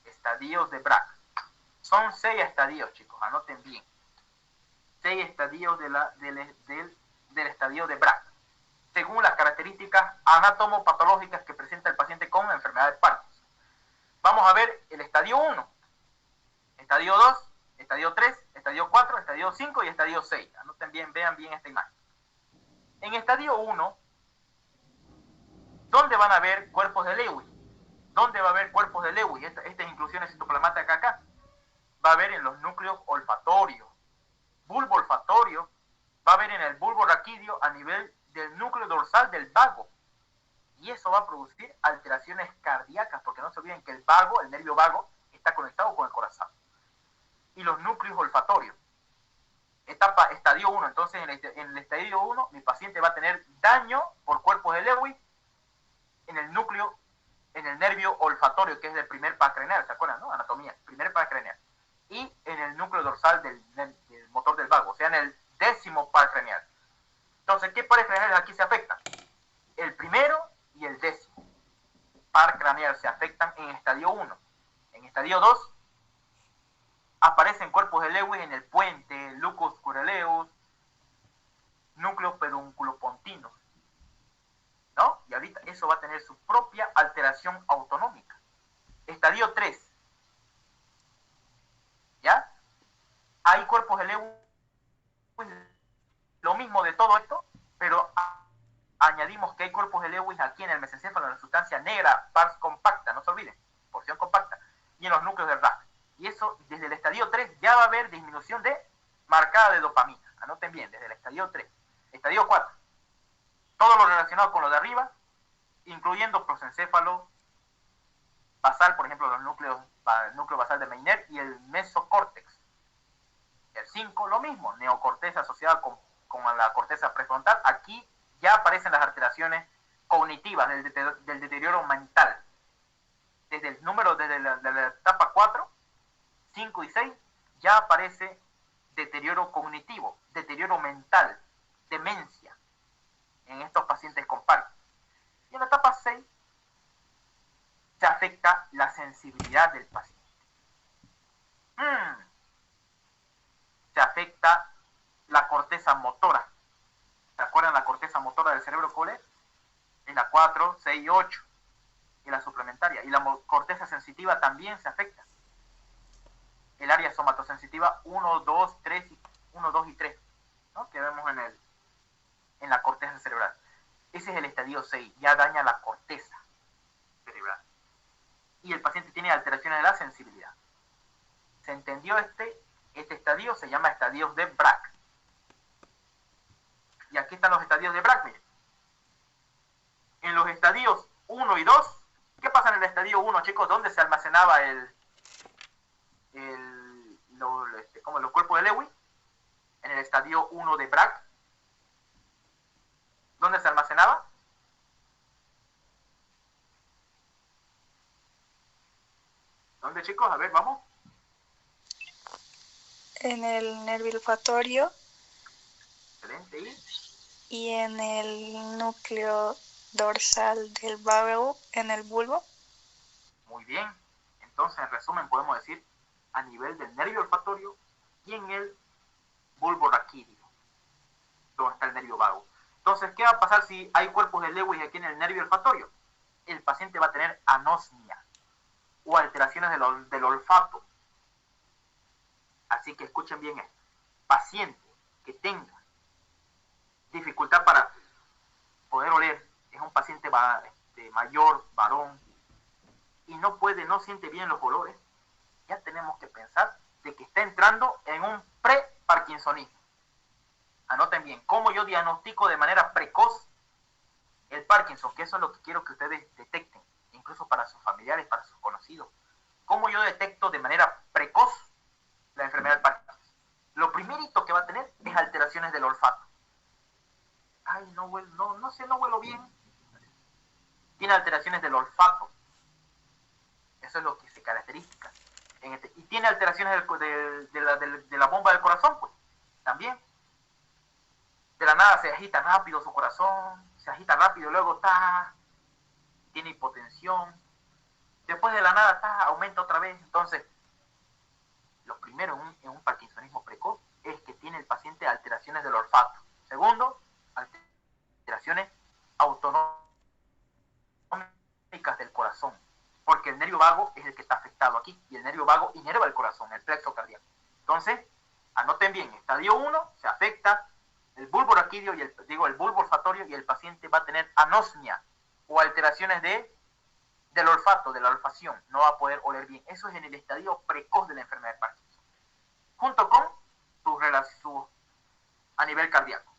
Estadios de Braak. Son 6 estadios, chicos. Anoten bien. 6 estadios del estadio de Braak, según las características anatomopatológicas que presenta el paciente con enfermedad de Parkinson. Vamos a ver el estadio 1, estadio 2, estadio 3, estadio 4, estadio 5 y estadio 6. Anoten bien, vean bien esta imagen. En estadio 1, ¿dónde van a haber cuerpos de Lewy? ¿Dónde va a haber cuerpos de Lewy? Estas inclusiones citoplasmáticas acá. Va a haber en los núcleos olfatorios, bulbo olfatorio, va a haber en el bulbo raquídeo a nivel del núcleo dorsal del vago. Y eso va a producir alteraciones cardíacas, porque no se olviden que el vago, el nervio vago, está conectado con el corazón. Y los núcleos olfatorios. Etapa estadio 1. Entonces, en el estadio 1, mi paciente va a tener daño por cuerpos de Lewy en el núcleo, en el nervio olfatorio, que es el primer par craneal, ¿se acuerdan, no? Anatomía, primer par craneal. Y en el núcleo dorsal del motor del vago, o sea, en el 10º par craneal. Entonces, ¿qué pares craneales aquí se afectan? El primero y el 10º par craneal se afectan en estadio 1. En estadio 2, aparecen cuerpos de Lewy en el puente, lucus coeruleus, núcleos pedunculopontinos, ¿no? Y ahorita eso va a tener su propia alteración autonómica. Estadio 3, ¿ya? Hay cuerpos de Lewy, lo mismo de todo esto, pero añadimos que hay cuerpos de Lewis aquí en el mesencéfalo, en la sustancia negra, pars compacta, no se olviden, porción compacta, y en los núcleos del RAC. Y eso, desde el estadio 3, ya va a haber disminución de marcada de dopamina. Anoten bien, desde el estadio 3. Estadio 4. Todo lo relacionado con lo de arriba, incluyendo prosencéfalo basal, por ejemplo, el núcleo basal de Meynert y el mesocórtex. El 5, lo mismo, neocorteza asociada con la corteza prefrontal. Aquí ya aparecen las alteraciones cognitivas del deterioro mental. Desde la etapa 4, 5 y 6, ya aparece deterioro cognitivo, deterioro mental, demencia en estos pacientes con Parkinson. Y en la etapa 6 se afecta la sensibilidad del paciente. Se afecta la corteza motora. ¿Se acuerdan la corteza motora del cerebro cuál es? Es la 4, 6 y 8. Y la suplementaria. Y la corteza sensitiva también se afecta. El área somatosensitiva 1, 2, 3, 1, 2 y 3, ¿no? Que vemos en la corteza cerebral. Ese es el estadio 6, ya daña la corteza cerebral. Y el paciente tiene alteraciones de la sensibilidad. ¿Se entendió este estadio? Se llama estadios de Braak. Y aquí están los estadios de Braak, miren. En los estadios 1 y 2, ¿qué pasa en el estadio 1, chicos? ¿Dónde se almacenaba los cuerpos de Lewy? En el estadio 1 de Braak. ¿Dónde se almacenaba? ¿Dónde, chicos? A ver, vamos. En el nervio olfatorio. Excelente. Y en el núcleo dorsal del vago, en el bulbo. Muy bien. Entonces, en resumen, podemos decir a nivel del nervio olfatorio y en el bulbo raquídeo, donde está el nervio vago. Entonces, ¿qué va a pasar si hay cuerpos de Lewis aquí en el nervio olfatorio? El paciente va a tener anosmia o alteraciones del olfato. Así que escuchen bien esto. Paciente que tenga dificultad para poder oler, es un paciente mayor, varón, y no siente bien los olores, ya tenemos que pensar de que está entrando en un pre-parkinsonismo. Anoten bien, cómo yo diagnostico de manera precoz el Parkinson, que eso es lo que quiero que ustedes detecten, incluso para sus familiares, para sus conocidos. Cómo yo detecto de manera precoz la enfermedad del Parkinson. Lo primerito que va a tener es alteraciones del olfato. Ay, no huelo bien. Tiene alteraciones del olfato. Eso es lo que se caracteriza. Y tiene alteraciones de la bomba del corazón, pues, también. De la nada se agita rápido su corazón, se agita rápido, luego tiene hipotensión. Después de la nada aumenta otra vez. Entonces, lo primero en un parkinsonismo precoz es que tiene el paciente alteraciones del olfato. Segundo, alteraciones autonómicas del corazón, porque el nervio vago es el que está afectado aquí, y el nervio vago inerva el corazón, el plexo cardíaco. Entonces, anoten bien, estadio 1 se afecta el bulbo raquídeo y el bulbo olfatorio, y el paciente va a tener anosmia o alteraciones del olfato, de la olfacción, no va a poder oler bien. Eso es en el estadio precoz de la enfermedad de Parkinson, junto con su a nivel cardíaco.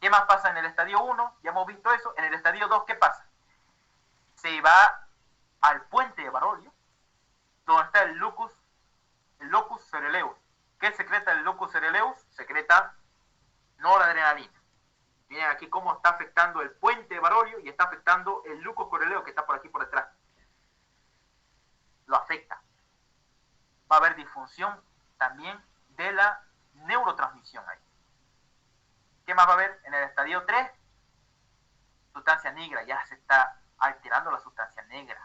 ¿Qué más pasa en el estadio 1? Ya hemos visto eso. En el estadio 2, ¿qué pasa? Se va al puente de Barolio, donde está el locus coeruleus. ¿Qué secreta el locus coeruleus? Secreta noradrenalina. Miren aquí cómo está afectando el puente de Barolio y está afectando el locus coeruleus que está por aquí por detrás. Lo afecta. Va a haber disfunción también de la neurotransmisión ahí. ¿Qué más va a haber? En el estadio 3, sustancia negra, ya se está alterando la sustancia negra,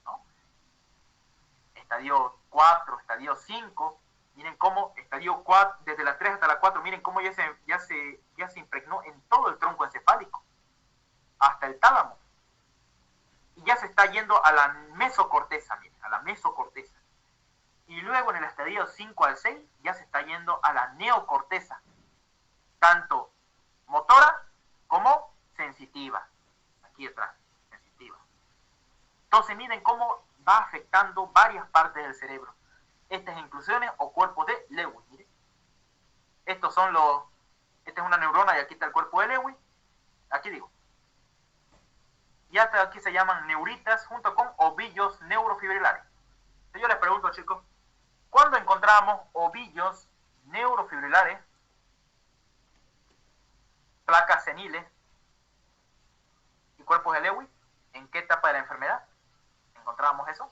¿no? Estadio 4, estadio 5, miren cómo estadio 4, desde la 3 hasta la 4, miren cómo ya se impregnó en todo el tronco encefálico, hasta el tálamo. Y ya se está yendo a la mesocorteza, miren, a la mesocorteza. Y luego en el estadio 5 al 6 ya se está yendo a la neocorteza, tanto motora como sensitiva. Aquí atrás, sensitiva. Entonces miren cómo va afectando varias partes del cerebro. Estas inclusiones o cuerpos de Lewis, miren. Estos son los, esta es una neurona y aquí está el cuerpo de Lewy. Aquí digo. Y hasta aquí se llaman neuritas junto con ovillos neurofibrilares. Entonces yo les pregunto, chicos, ¿cuándo encontramos ovillos neurofibrilares, placas seniles y cuerpos de Lewy? ¿En qué etapa de la enfermedad encontrábamos eso?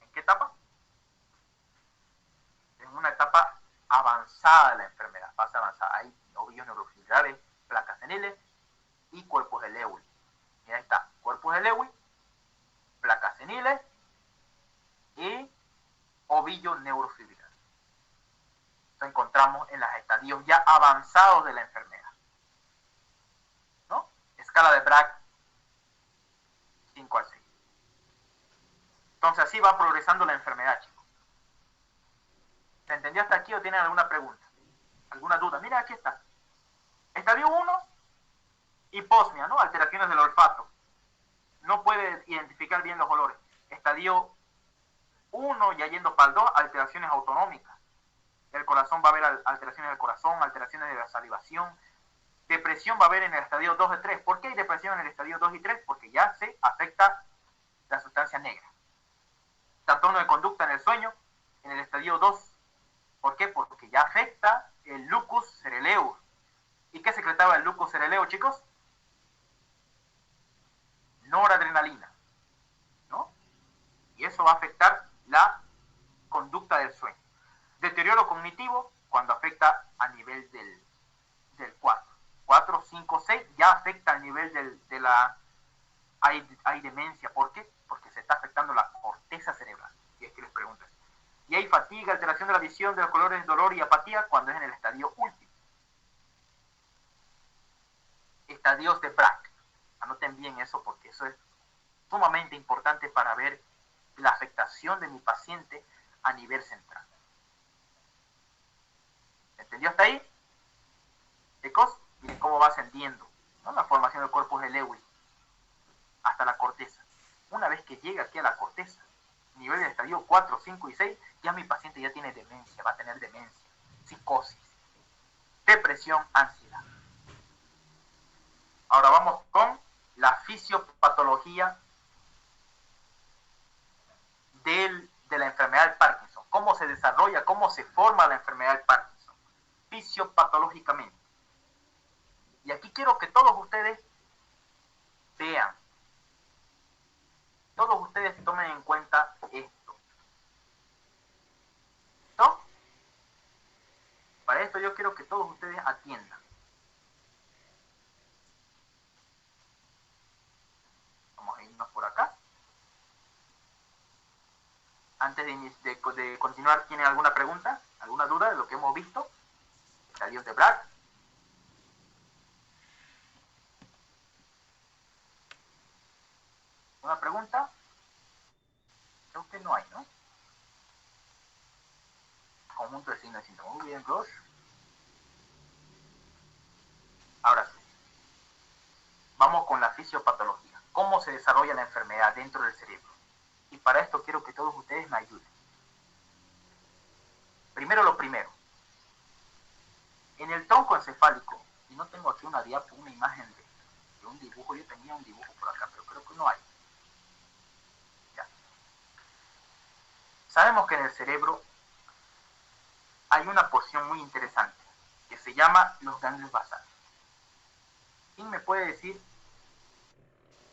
¿En qué etapa? En una etapa avanzada de la enfermedad, fase avanzada. Hay ovillos neurofibrilares, placas seniles y cuerpos de Lewy. Y ahí está, cuerpos de Lewy, placas seniles y ovillo neurofibrilar. Esto encontramos en los estadios ya avanzados de la enfermedad, ¿no? Escala de Bragg 5 al 6. Entonces así va progresando la enfermedad, chicos. ¿Se entendió hasta aquí o tienen alguna pregunta? ¿Alguna duda? Mira, aquí está. Estadio 1, hiposmia, ¿no? Alteraciones del olfato. No puede identificar bien los olores. Estadio 1, ya yendo para el 2, alteraciones autonómicas. El corazón va a haber alteraciones del corazón, alteraciones de la salivación. Depresión va a haber en el estadio 2 y 3. ¿Por qué hay depresión en el estadio 2 y 3? Porque ya se afecta la sustancia negra. Trastorno de conducta en el sueño en el estadio 2. ¿Por qué? Porque ya afecta el lucus ceruleus. ¿Y qué secretaba el lucus ceruleus, chicos? Noradrenalina, ¿no? Y eso va a afectar la conducta del sueño. Deterioro cognitivo cuando afecta a nivel del 4. 4, 5, 6 ya afecta al nivel de la... Hay demencia. ¿Por qué? Porque se está afectando la corteza cerebral. Y es que les pregunto eso. Y hay fatiga, alteración de la visión, de los colores, dolor y apatía cuando es en el estadio último. Estadios de Bragg. Anoten bien eso porque eso es sumamente importante para ver la afectación de mi paciente a nivel central. ¿Entendió hasta ahí? Chicos, miren cómo va ascendiendo, ¿no? La formación del cuerpo de Lewy hasta la corteza. Una vez que llega aquí a la corteza, nivel de estadio 4, 5 y 6, ya mi paciente ya tiene demencia, va a tener demencia, psicosis, depresión, ansiedad. Ahora vamos con la fisiopatología de la enfermedad del Parkinson. ¿Cómo se desarrolla, cómo se forma la enfermedad del Parkinson? Fisiopatológicamente. Y aquí quiero que todos ustedes vean, todos ustedes tomen en cuenta esto. ¿No? Para esto yo quiero que todos ustedes atiendan. Vamos a irnos por acá. Antes de continuar, ¿tienen alguna pregunta? ¿Alguna duda de lo que hemos visto? Estadios de Bragg. ¿Una pregunta? Creo que no hay, ¿no? Conjunto de signos y síntomas. Muy bien, Ross. Ahora sí. Vamos con la fisiopatología. ¿Cómo se desarrolla la enfermedad dentro del cerebro? Y para esto quiero que todos ustedes me ayuden. Primero lo primero. En el tronco encefálico, y no tengo aquí una diapo, una imagen de un dibujo, yo tenía un dibujo por acá, pero creo que no hay. Ya. Sabemos que en el cerebro hay una porción muy interesante que se llama los ganglios basales. ¿Quién me puede decir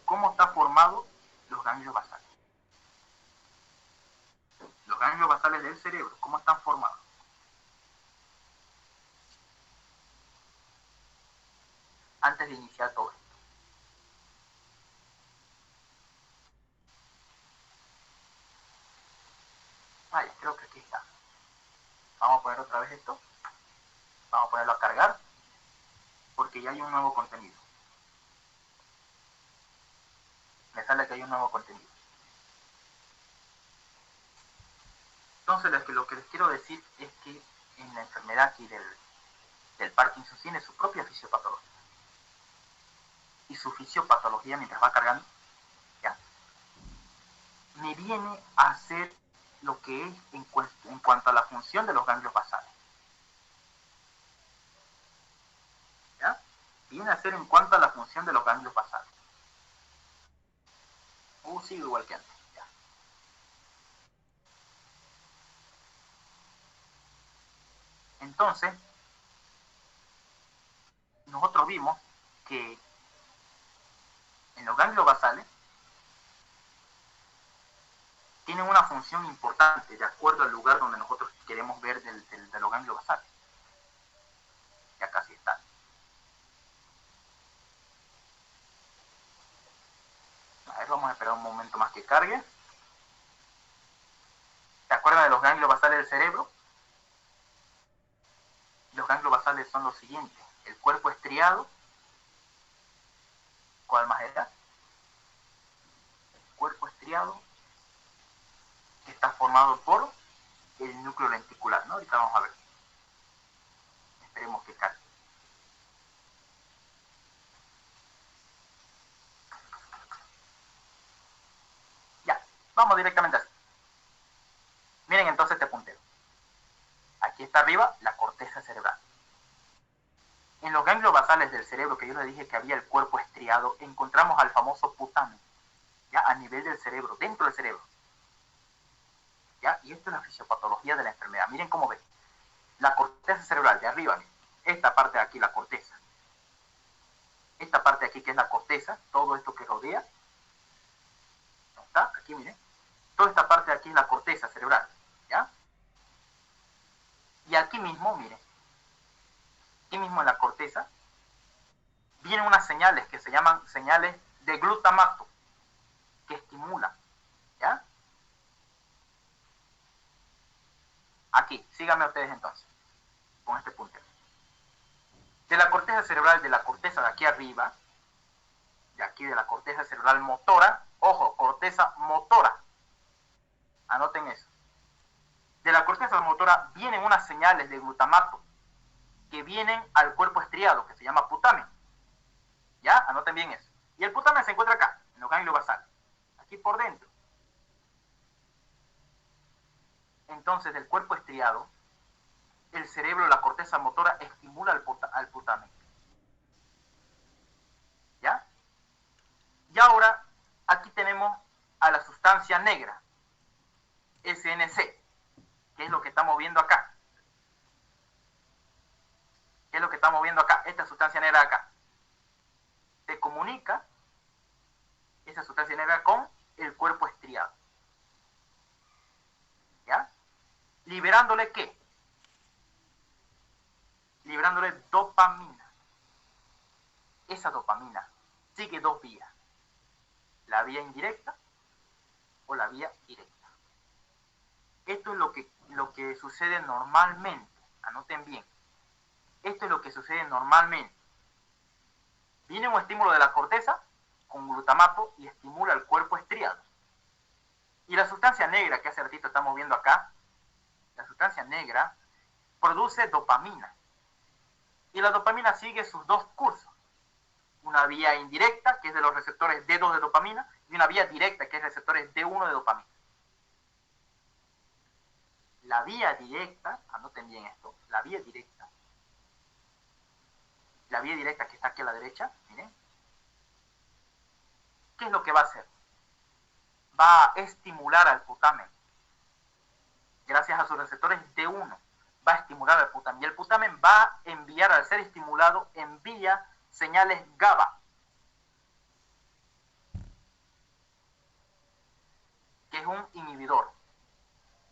cómo está formado los ganglios basales? Los ganglios basales del cerebro, ¿cómo están formados? Antes de iniciar todo esto. Vale, creo que aquí está. Vamos a poner otra vez esto. Vamos a ponerlo a cargar. Porque ya hay un nuevo contenido. Me sale que hay un nuevo contenido. Entonces lo que les quiero decir es que en la enfermedad aquí del Parkinson tiene su propia fisiopatología. Y su fisiopatología, mientras va cargando, ¿ya? Me viene a hacer lo que es en cuanto a la función de los ganglios basales. ¿Ya? Viene a ser en cuanto a la función de los ganglios basales. Sigo igual que antes. Ya. Entonces, nosotros vimos que en los ganglios basales tienen una función importante de acuerdo al lugar donde nosotros queremos ver de los ganglios basales. Ya casi está. A ver, vamos a esperar un momento más que cargue. ¿Se acuerdan de los ganglios basales del cerebro? Los ganglios basales son los siguientes. El cuerpo estriado. ¿Cuál más era? El cuerpo estriado, que está formado por el núcleo lenticular, ¿no? Ahorita vamos a ver. Esperemos que cargue. Ya, vamos directamente así. Miren entonces este puntero. Aquí está arriba la corteza cerebral. En los ganglios basales del cerebro, que yo les dije que había el cuerpo estriado, encontramos al famoso putamen, ya a nivel del cerebro, dentro del cerebro. ¿Ya? Y esto es la fisiopatología de la enfermedad. Miren cómo ven. La corteza cerebral de arriba, miren. Esta parte de aquí, la corteza. Esta parte de aquí, que es la corteza, todo esto que rodea. ¿Está? Aquí, miren. Toda esta parte de aquí es la corteza cerebral. ¿Ya? Y aquí mismo, miren. Aquí mismo en la corteza, vienen unas señales que se llaman señales de glutamato, que estimulan. ¿Ya? Aquí, síganme ustedes entonces, con este puntero. De la corteza cerebral, de la corteza de aquí arriba, de aquí de la corteza cerebral motora, ojo, corteza motora, anoten eso. De la corteza motora vienen unas señales de glutamato que vienen al cuerpo estriado, que se llama putamen. ¿Ya? Anoten bien eso. Y el putamen se encuentra acá, en los ganglios basales, aquí por dentro. Entonces, del cuerpo estriado, el cerebro, la corteza motora, estimula al putamen. ¿Ya? Y ahora, aquí tenemos a la sustancia negra, SNC, que es lo que estamos viendo acá. ¿Qué es lo que estamos viendo acá? Esta sustancia negra de acá. Se comunica esa sustancia negra con el cuerpo estriado. ¿Ya? ¿Liberándole qué? Liberándole dopamina. Esa dopamina sigue dos vías. La vía indirecta o la vía directa. Esto es lo que sucede normalmente. Anoten bien. Esto es lo que sucede normalmente. Viene un estímulo de la corteza con glutamato y estimula el cuerpo estriado. Y la sustancia negra que hace ratito estamos viendo acá, la sustancia negra produce dopamina. Y la dopamina sigue sus dos cursos. Una vía indirecta, que es de los receptores D2 de dopamina, y una vía directa, que es receptores D1 de dopamina. La vía directa, anoten bien esto, la vía directa que está aquí a la derecha, miren, ¿qué es lo que va a hacer? Va a estimular al putamen. Gracias a sus receptores D1, va a estimular al putamen. Y el putamen va a enviar, al ser estimulado, envía señales GABA, que es un inhibidor.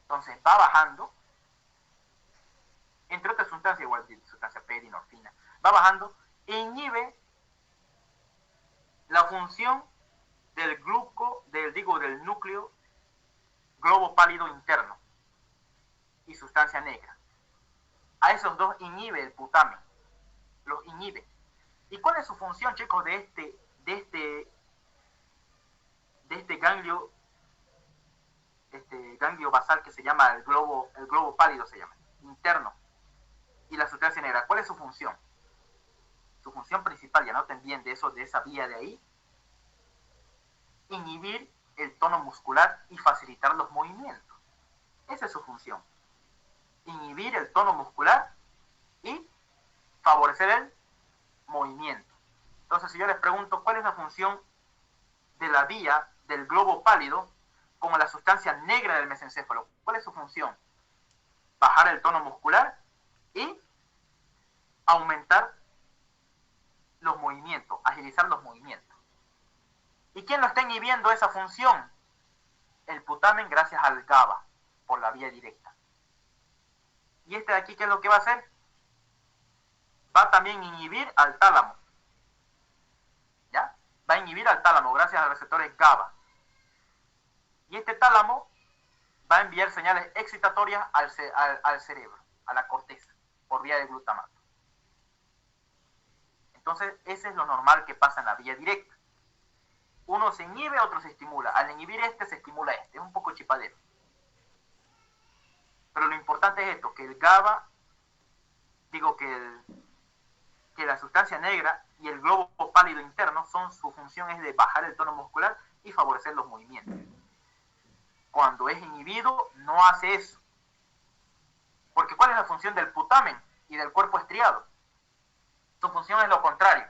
Entonces va bajando, entre otras sustancias, igual sustancia perinorfina, va bajando e inhibe la función del del núcleo globo pálido interno y sustancia negra. A esos dos inhibe el putamen, los inhibe. ¿Y cuál es su función, chicos, de este ganglio basal que se llama el globo pálido, se llama, interno, y la sustancia negra? ¿Cuál es su función? Su función principal, ya noten bien de esa vía de ahí, inhibir el tono muscular y facilitar los movimientos. Esa es su función. Inhibir el tono muscular y favorecer el movimiento. Entonces, si yo les pregunto cuál es la función de la vía del globo pálido con la sustancia negra del mesencéfalo, ¿cuál es su función? Bajar el tono muscular y aumentar los movimientos, agilizar los movimientos. ¿Y quién lo está inhibiendo esa función? El putamen gracias al GABA, por la vía directa. ¿Y este de aquí qué es lo que va a hacer? Va también a inhibir al tálamo. ¿Ya? Va a inhibir al tálamo gracias a los receptores GABA. Y este tálamo va a enviar señales excitatorias al cerebro, a la corteza, por vía de glutamato. Entonces, ese es lo normal que pasa en la vía directa. Uno se inhibe, otro se estimula. Al inhibir este, se estimula este. Es un poco chipadero. Pero lo importante es esto, que el GABA, que la sustancia negra y el globo pálido interno, su función es de bajar el tono muscular y favorecer los movimientos. Cuando es inhibido, no hace eso. Porque ¿cuál es la función del putamen y del cuerpo estriado? Su función es lo contrario.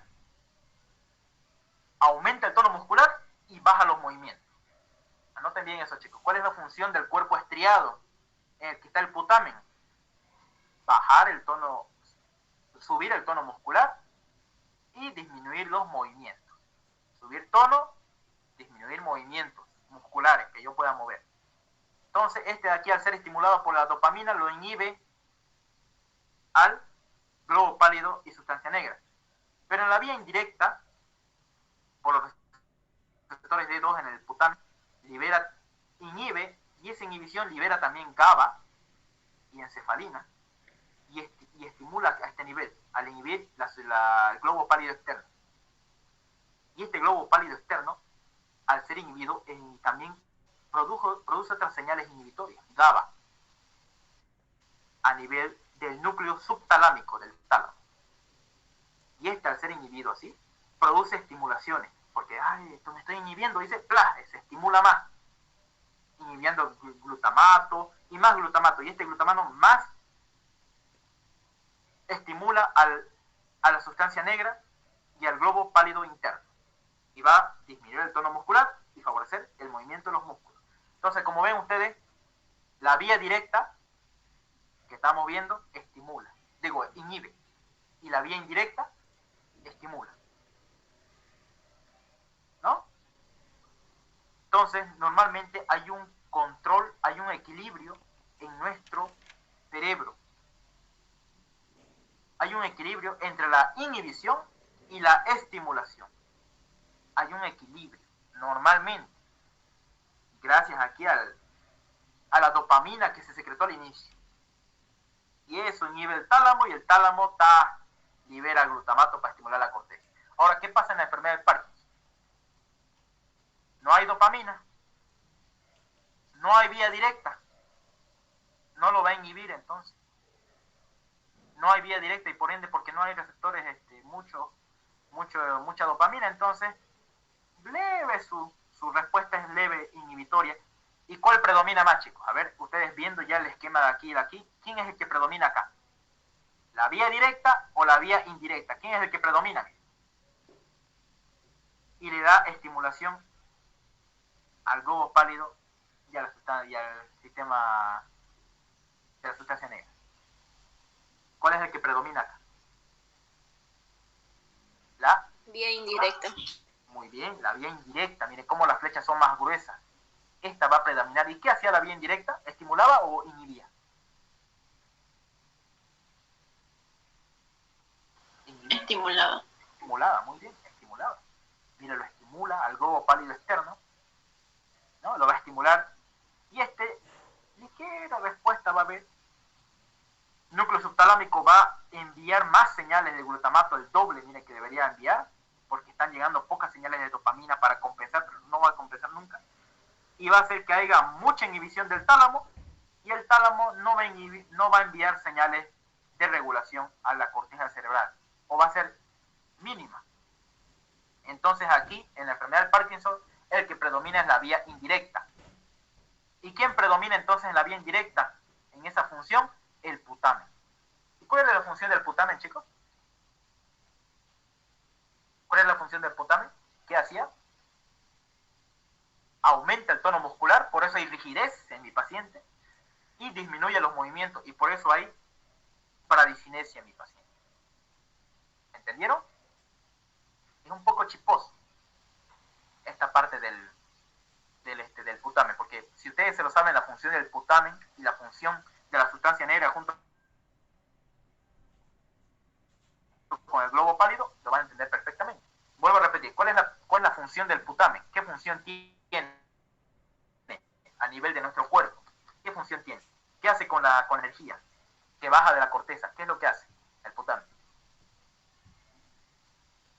Aumenta el tono muscular y baja los movimientos. Anoten bien eso, chicos. ¿Cuál es la función del cuerpo estriado en el que está el putamen? Bajar el tono, subir el tono muscular y disminuir los movimientos. Subir tono, disminuir movimientos musculares que yo pueda mover. Entonces, este de aquí, al ser estimulado por la dopamina, lo inhibe al globo pálido y sustancia negra. Pero en la vía indirecta, por los receptores D2 en el putamen, inhibe, y esa inhibición libera también GABA y encefalina, y estimula a este nivel, al inhibir el globo pálido externo. Y este globo pálido externo, al ser inhibido, también produce otras señales inhibitorias, GABA, a nivel del núcleo subtalámico del tálamo. Y este, al ser inhibido así, produce estimulaciones, porque esto me estoy inhibiendo, dice, se estimula más, inhibiendo glutamato y más glutamato, y este glutamato más estimula a la sustancia negra y al globo pálido interno, y va a disminuir el tono muscular y favorecer el movimiento de los músculos. Entonces, como ven ustedes, la vía directa que estamos viendo inhibe, y la vía indirecta estimula, ¿no? Entonces, normalmente hay un control, hay un equilibrio en nuestro cerebro. Hay un equilibrio entre la inhibición y la estimulación. Hay un equilibrio, normalmente, gracias aquí a la dopamina que se secretó al inicio. Y eso inhibe el tálamo, y el tálamo libera glutamato para estimular la corteza. Ahora, ¿qué pasa en la enfermedad de Parkinson? No hay dopamina, no hay vía directa, no lo va a inhibir entonces. No hay vía directa, y por ende, porque no hay receptores, mucha dopamina, entonces leve su respuesta es leve, inhibitoria. ¿Y cuál predomina más, chicos? A ver, ustedes viendo ya el esquema de aquí y de aquí, ¿quién es el que predomina acá? ¿La vía directa o la vía indirecta? ¿Quién es el que predomina? Y le da estimulación al globo pálido y al sistema de la sustancia negra. ¿Cuál es el que predomina acá? La Vía indirecta. Muy bien, la vía indirecta. Miren cómo las flechas son más gruesas. Esta va a predominar. ¿Y qué hacía la vía indirecta? ¿Estimulaba o inhibía? Estimulaba. Estimulaba, muy bien, estimulaba. Mira, lo estimula al globo pálido externo, ¿no? Lo va a estimular. Y ligera respuesta va a haber. El núcleo subtalámico va a enviar más señales de glutamato, el doble, mire, que debería enviar, porque están llegando pocas señales de dopamina para compensar, pero no va a compensar nunca. Y va a hacer que haya mucha inhibición del tálamo, y el tálamo no va a enviar señales de regulación a la corteza cerebral, o va a ser mínima. Entonces aquí, en la enfermedad de Parkinson, el que predomina es la vía indirecta. ¿Y quién predomina entonces en la vía indirecta? En esa función, el putamen. ¿Y cuál es la función del putamen, chicos? ¿Cuál es la función del putamen? ¿Qué hacía? Aumenta el tono muscular, por eso hay rigidez en mi paciente, y disminuye los movimientos, y por eso hay bradicinesia en mi paciente. ¿Entendieron? Es un poco chiposo esta parte del putamen, porque si ustedes se lo saben, la función del putamen y la función de la sustancia negra junto con el globo pálido, lo van a entender perfectamente. Vuelvo a repetir, ¿cuál es la función del putamen? ¿Qué función tiene a nivel de nuestro cuerpo? ¿Qué función tiene? ¿Qué hace con energía que baja de la corteza? ¿Qué es lo que hace el putamen?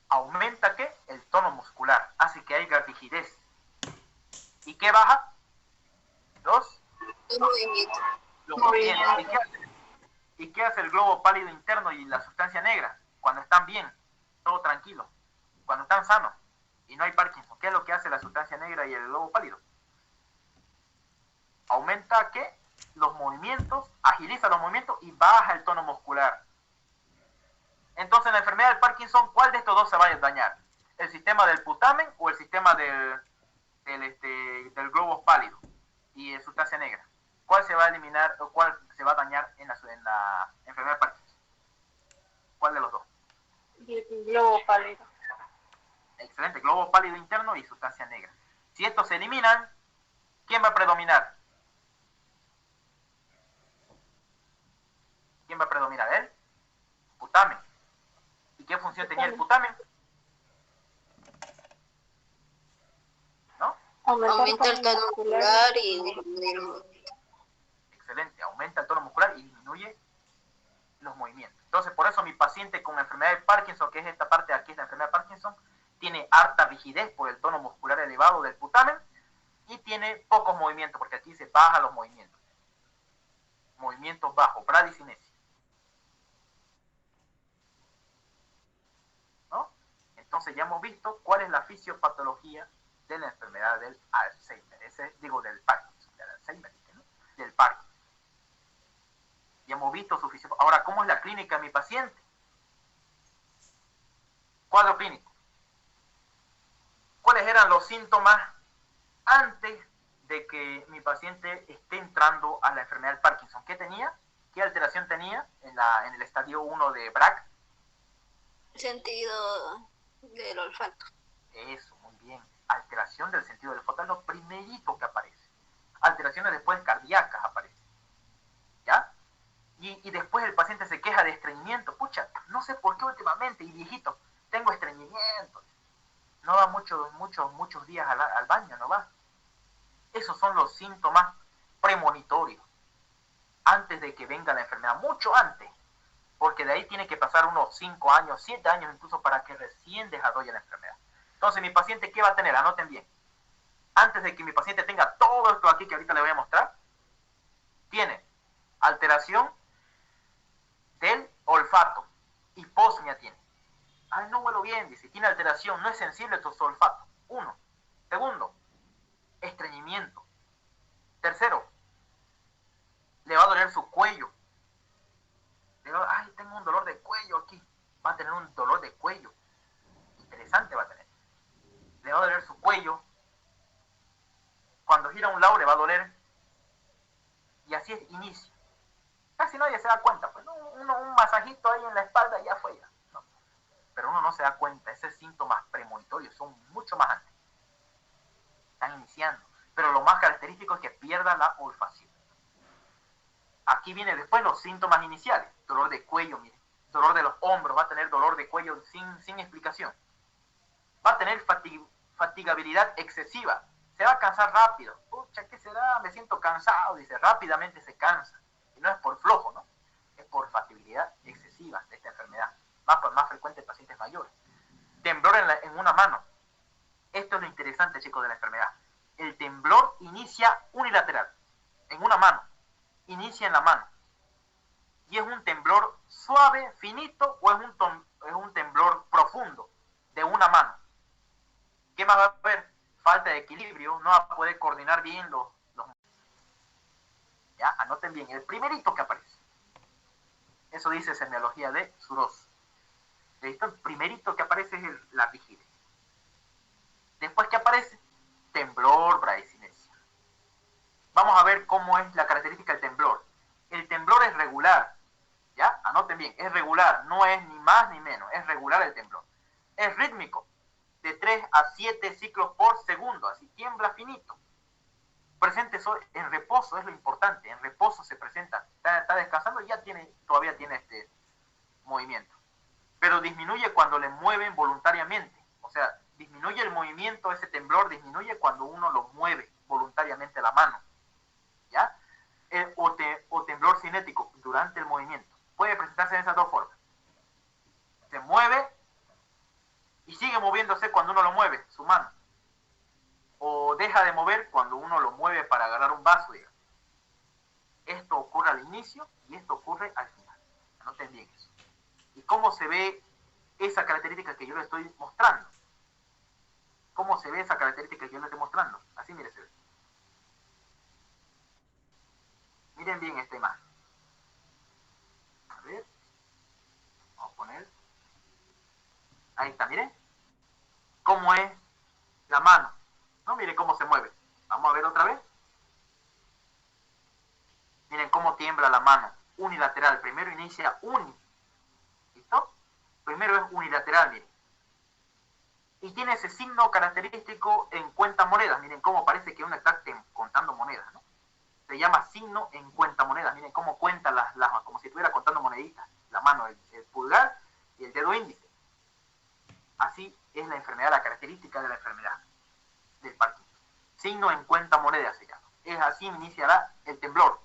Aumenta ¿qué? El tono muscular, hace que haya rigidez. ¿Y qué baja? Los movimientos. ¿Y qué hace el globo pálido interno y la sustancia negra? Cuando están bien, todo tranquilo, cuando están sanos y no hay Parkinson, ¿qué es lo que hace la sustancia negra y el globo pálido? Aumenta ¿qué? Los movimientos, agiliza los movimientos y baja el tono muscular. Entonces, en la enfermedad del Parkinson, ¿cuál de estos dos se va a dañar? ¿El sistema del putamen o el sistema del globo pálido y de sustancia negra? ¿Cuál se va a eliminar o cuál se va a dañar en la enfermedad del Parkinson? ¿Cuál de los dos? El globo pálido. Excelente, globo pálido interno y sustancia negra. Si estos se eliminan, ¿quién va a predominar? ¿Quién va a predominar? ¿El putamen? ¿Y qué función tenía el putamen? ¿No? Aumenta el tono muscular y disminuye. Excelente, aumenta el tono muscular y disminuye los movimientos. Entonces, por eso mi paciente con enfermedad de Parkinson, que es esta parte de aquí, es la enfermedad de Parkinson, tiene harta rigidez por el tono muscular elevado del putamen y tiene pocos movimientos, porque aquí se bajan los movimientos. Movimientos bajos, bradicinesia. ¿No? Entonces ya hemos visto cuál es la fisiopatología de la enfermedad del Alzheimer, del Parkinson, del Alzheimer, ¿no? Del Parkinson. Ya hemos visto su fisiopatología. Ahora, ¿cómo es la clínica de mi paciente? Cuadro clínico. ¿Cuáles eran los síntomas antes de que mi paciente esté entrando a la enfermedad del Parkinson? ¿Qué tenía? ¿Qué alteración tenía en el estadio 1 de Braak? Sentido del olfato. Eso, muy bien. Alteración del sentido del olfato es lo primerito que aparece. Alteraciones después cardíacas aparecen. ¿Ya? Y después el paciente se queja de estreñimiento. Pucha, no sé por qué últimamente, y viejito, tengo estreñimiento. No va muchos días al baño, no va. Esos son los síntomas premonitorios. Antes de que venga la enfermedad, mucho antes. Porque de ahí tiene que pasar unos 5 años, 7 años incluso para que recién desarrolle la enfermedad. Entonces, mi paciente, ¿qué va a tener? Anoten bien. Antes de que mi paciente tenga todo esto aquí que ahorita le voy a mostrar, tiene alteración del olfato. Hiposmia tiene. Ay, no huelo bien, dice. Tiene alteración, no es sensible a su olfato. 1. Segundo, estreñimiento. Tercero, le va a doler su cuello. Ay, tengo un dolor de cuello aquí. Va a tener un dolor de cuello. Interesante va a tener. Le va a doler su cuello. Cuando gira a un lado le va a doler. Y así es inicio. Casi nadie se da cuenta. Pues un masajito ahí en la espalda ya fue ya. No. Pero uno no se da cuenta. Esos síntomas premonitorios son mucho más antes. Están iniciando. Pero lo más característico es que pierda la olfacción. Aquí viene después los síntomas iniciales. Dolor de cuello, mire. Dolor de los hombros. Va a tener dolor de cuello sin explicación. Va a tener fatigabilidad excesiva. Se va a cansar rápido. Pucha, ¿qué será? Me siento cansado. Dice, rápidamente se cansa. Y no es por flojo, ¿no? Es por fatigabilidad excesiva de esta enfermedad. Más frecuente en pacientes mayores. Temblor en una mano. Esto es lo interesante, chicos, de la enfermedad. El temblor inicia unilateral. En una mano. Inicia en la mano. Y es un temblor suave, finito, o es un temblor profundo de una mano. ¿Qué más va a haber? Falta de equilibrio, no va a poder coordinar bien ¿Ya? Anoten bien, el primerito que aparece. Eso dice semiología de Suros. ¿Listo? El primerito que aparece es la rigidez. Después que aparece, temblor, bradicinesia. Vamos a ver cómo es la característica del temblor. El temblor es regular, ¿ya? Anoten bien, es regular, no es ni más ni menos, es regular el temblor. Es rítmico, de 3 a 7 ciclos por segundo, así tiembla finito. Presente en reposo, es lo importante, en reposo se presenta, está descansando y todavía tiene este movimiento. Pero disminuye cuando le mueven voluntariamente, o sea, disminuye el movimiento, ese temblor disminuye cuando uno lo mueve voluntariamente la mano, ¿ya? O temblor cinético durante el movimiento. Puede presentarse en esas dos formas. Se mueve y sigue moviéndose cuando uno lo mueve, su mano. O deja de mover cuando uno lo mueve para agarrar un vaso, digamos. Esto ocurre al inicio y esto ocurre al final. Anoten bien eso. ¿Y cómo se ve esa característica que yo le estoy mostrando? ¿Cómo se ve esa característica que yo le estoy mostrando? Así, mire, se ve. Miren bien esta imagen. A ver. Vamos a poner. Ahí está, miren. ¿Cómo es la mano? No, miren cómo se mueve. Vamos a ver otra vez. Miren cómo tiembla la mano. Unilateral. Primero inicia ¿listo? Primero es unilateral, miren. Y tiene ese signo característico en cuentamonedas. Miren cómo parece que uno está contando monedas, ¿no? Se llama signo en cuentamonedas. Miren cómo cuenta como si estuviera contando moneditas. La mano, el pulgar y el dedo índice. Así es la enfermedad, la característica de la enfermedad del Parkinson. Signo en cuentamonedas se llama. Es así iniciará el temblor.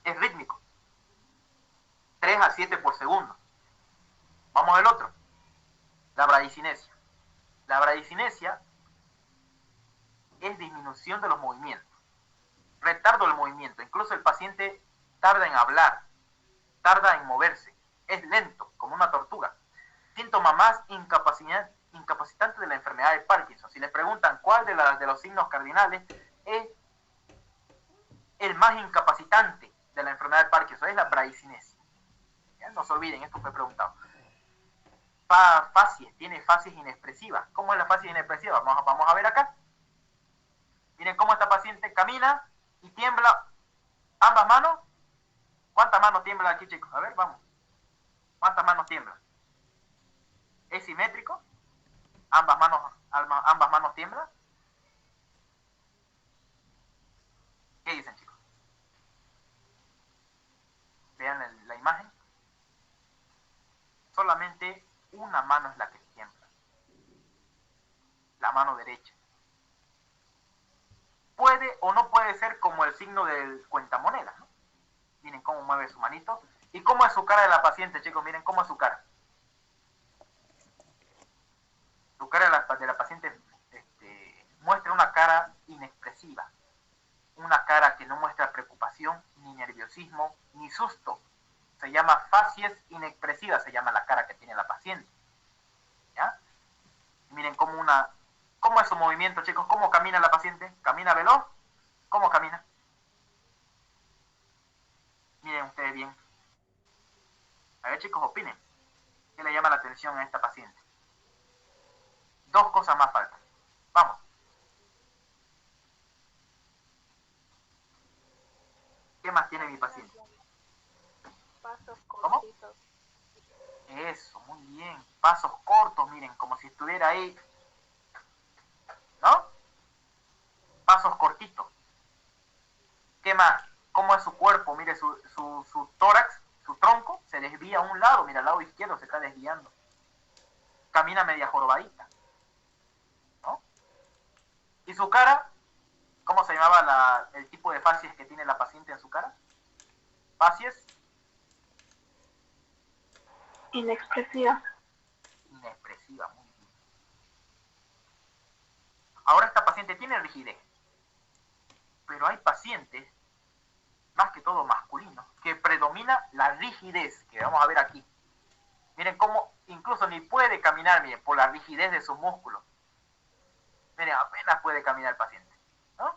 Es rítmico. 3 a 7 por segundo. Vamos al otro. La bradicinesia. La bradicinesia es disminución de los movimientos. Retardo del movimiento. Incluso el paciente tarda en hablar, tarda en moverse. Es lento, como una tortuga. Síntoma más incapacitante de la enfermedad de Parkinson. Si les preguntan cuál de los signos cardinales es el más incapacitante de la enfermedad de Parkinson, es la bradicinesia. ¿Ya? No se olviden, esto fue preguntado. Facies, tiene facies inexpresivas. ¿Cómo es la facies inexpresiva? Vamos a ver acá. Miren cómo esta paciente camina y tiembla ambas manos. ¿Cuántas manos tiemblan aquí, chicos? A ver, vamos. ¿Cuántas manos tiemblan? ¿Es simétrico? ¿Ambas manos tiemblan? ¿Qué dicen, chicos? Vean la imagen. Solamente una mano es la que tiembla. La mano derecha. Puede o no puede ser como el signo del cuentamonedas, ¿no? Miren cómo mueve su manito. ¿Y cómo es su cara de la paciente, chicos? Miren cómo es su cara. Su cara de la paciente muestra una cara inexpresiva. Una cara que no muestra preocupación, ni nerviosismo, ni susto. Se llama facies inexpresivas, se llama la cara que tiene la paciente. ¿Ya? Miren cómo es su movimiento, chicos. ¿Cómo camina la paciente? ¿Camina veloz? ¿Cómo camina? Miren ustedes bien. A ver, chicos, opinen. ¿Qué le llama la atención a esta paciente? Dos cosas más faltan. Vamos. ¿Qué más tiene mi paciente? Pasos ¿Cómo? cortitos. Eso, muy bien. Pasos cortos, miren, como si estuviera ahí. ¿No? Pasos cortitos. ¿Qué más? ¿Cómo es su cuerpo? Mire, su tórax, su tronco, se desvía a un lado. Mira, al lado izquierdo se está desviando. Camina media jorobadita. ¿No? ¿Y su cara? ¿Cómo se llamaba el tipo de facies que tiene la paciente en su cara? Facies Inexpresiva. inexpresiva, muy bien. Ahora esta paciente tiene rigidez, pero hay pacientes, más que todo masculinos, que predomina la rigidez, que vamos a ver aquí. Miren cómo incluso ni puede caminar, miren, por la rigidez de sus músculos. Miren, apenas puede caminar el paciente, ¿no?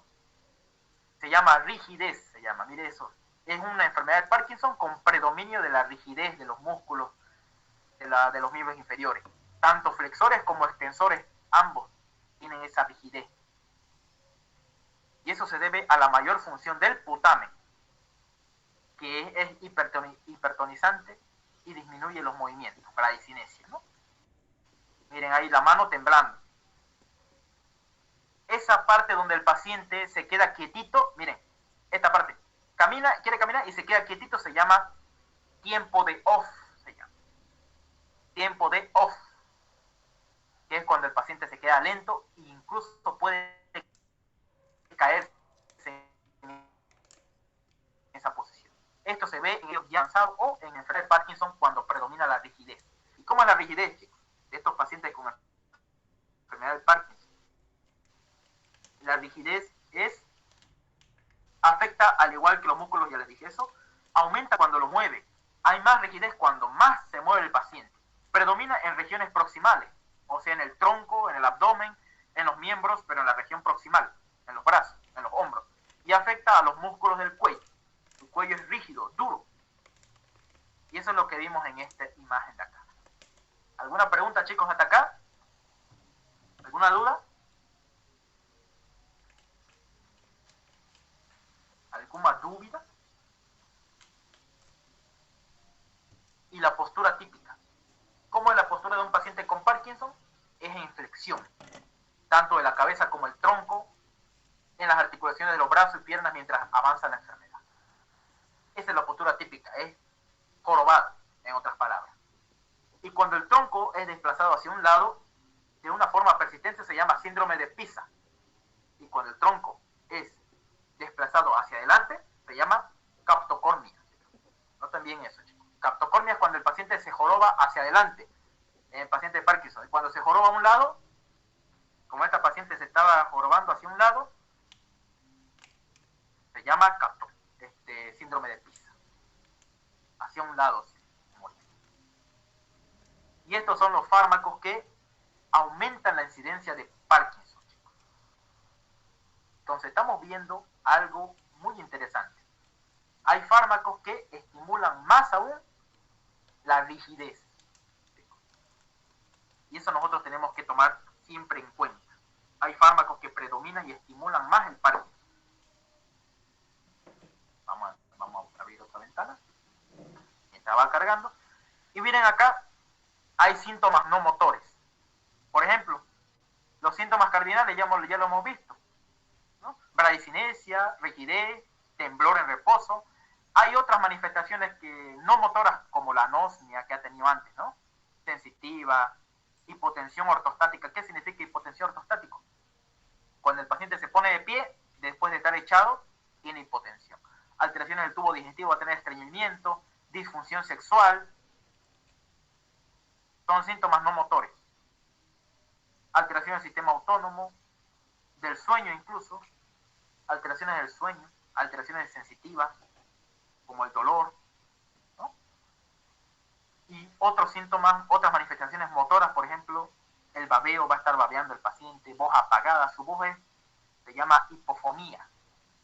Se llama llama rigidez, se llama, mire eso. Es una enfermedad de Parkinson con predominio de la rigidez de los músculos de los miembros inferiores. Tanto flexores como extensores, ambos tienen esa rigidez. Y eso se debe a la mayor función del putamen, que es hipertonizante y disminuye los movimientos, bradicinesia, ¿no? Miren ahí la mano temblando. Esa parte donde el paciente se queda quietito, miren, esta parte, quiere caminar y se queda quietito, se llama tiempo de off, se llama. Tiempo de off, que es cuando el paciente se queda lento e incluso puede caerse en esa posición. Esto se ve en ellos ya avanzados o en enfermedad de Parkinson cuando predomina la rigidez. ¿Y cómo es la rigidez, chicos, de estos pacientes con enfermedad de Parkinson? La rigidez afecta al igual que los músculos, ya les dije eso, aumenta cuando lo mueve. Hay más rigidez cuando más se mueve el paciente. Predomina en regiones proximales, o sea, en el tronco, en el abdomen, en los miembros, pero en la región proximal, en los brazos, en los hombros. Y afecta a los músculos del cuello. El cuello es rígido, duro. Y eso es lo que vimos en esta imagen de acá. ¿Alguna pregunta, chicos, hasta acá? ¿Alguna duda? ¿Alguna duda? Y la postura típica. ¿Cómo es la postura de un paciente con Parkinson? Es en flexión, tanto de la cabeza como el tronco, en las articulaciones de los brazos y piernas mientras avanza la enfermedad. Esa es la postura típica, es jorobado, en otras palabras. Y cuando el tronco es desplazado hacia un lado, de una forma persistente se llama síndrome de Pisa. Y cuando el tronco es desplazado hacia adelante, se llama captocornia. Noten bien eso, chicos. Captocornia es cuando el paciente se joroba hacia adelante, en el paciente de Parkinson. Y cuando se joroba a un lado, como esta paciente se estaba jorobando hacia un lado, se llama síndrome de Pisa. Hacia un lado. Y estos son los fármacos que aumentan la incidencia de Parkinson, chicos. Entonces estamos viendo algo muy interesante. Hay fármacos que estimulan más aún la rigidez. Y eso nosotros tenemos que tomar siempre en cuenta. Hay fármacos que predominan y estimulan más el Parkinson. Vamos a abrir otra ventana. Mientras va cargando. Y miren acá, hay síntomas no motores. Por ejemplo, los síntomas cardinales ya lo hemos visto, ¿no? Bradicinesia, rigidez, temblor en reposo. Hay otras manifestaciones que no motoras, como la anosmia que ha tenido antes, ¿no? Sensitiva, hipotensión ortostática. ¿Qué significa hipotensión ortostática? Cuando el paciente se pone de pie, después de estar echado, tiene hipotensión. Alteraciones del tubo digestivo, va a tener estreñimiento, disfunción sexual. Son síntomas no motores. Alteraciones del sistema autónomo, del sueño incluso, alteraciones del sueño, alteraciones sensitivas, como el dolor, ¿no? Y otros síntomas, otras manifestaciones motoras, por ejemplo, el babeo, va a estar babeando el paciente, voz apagada, su voz se llama hipofonía,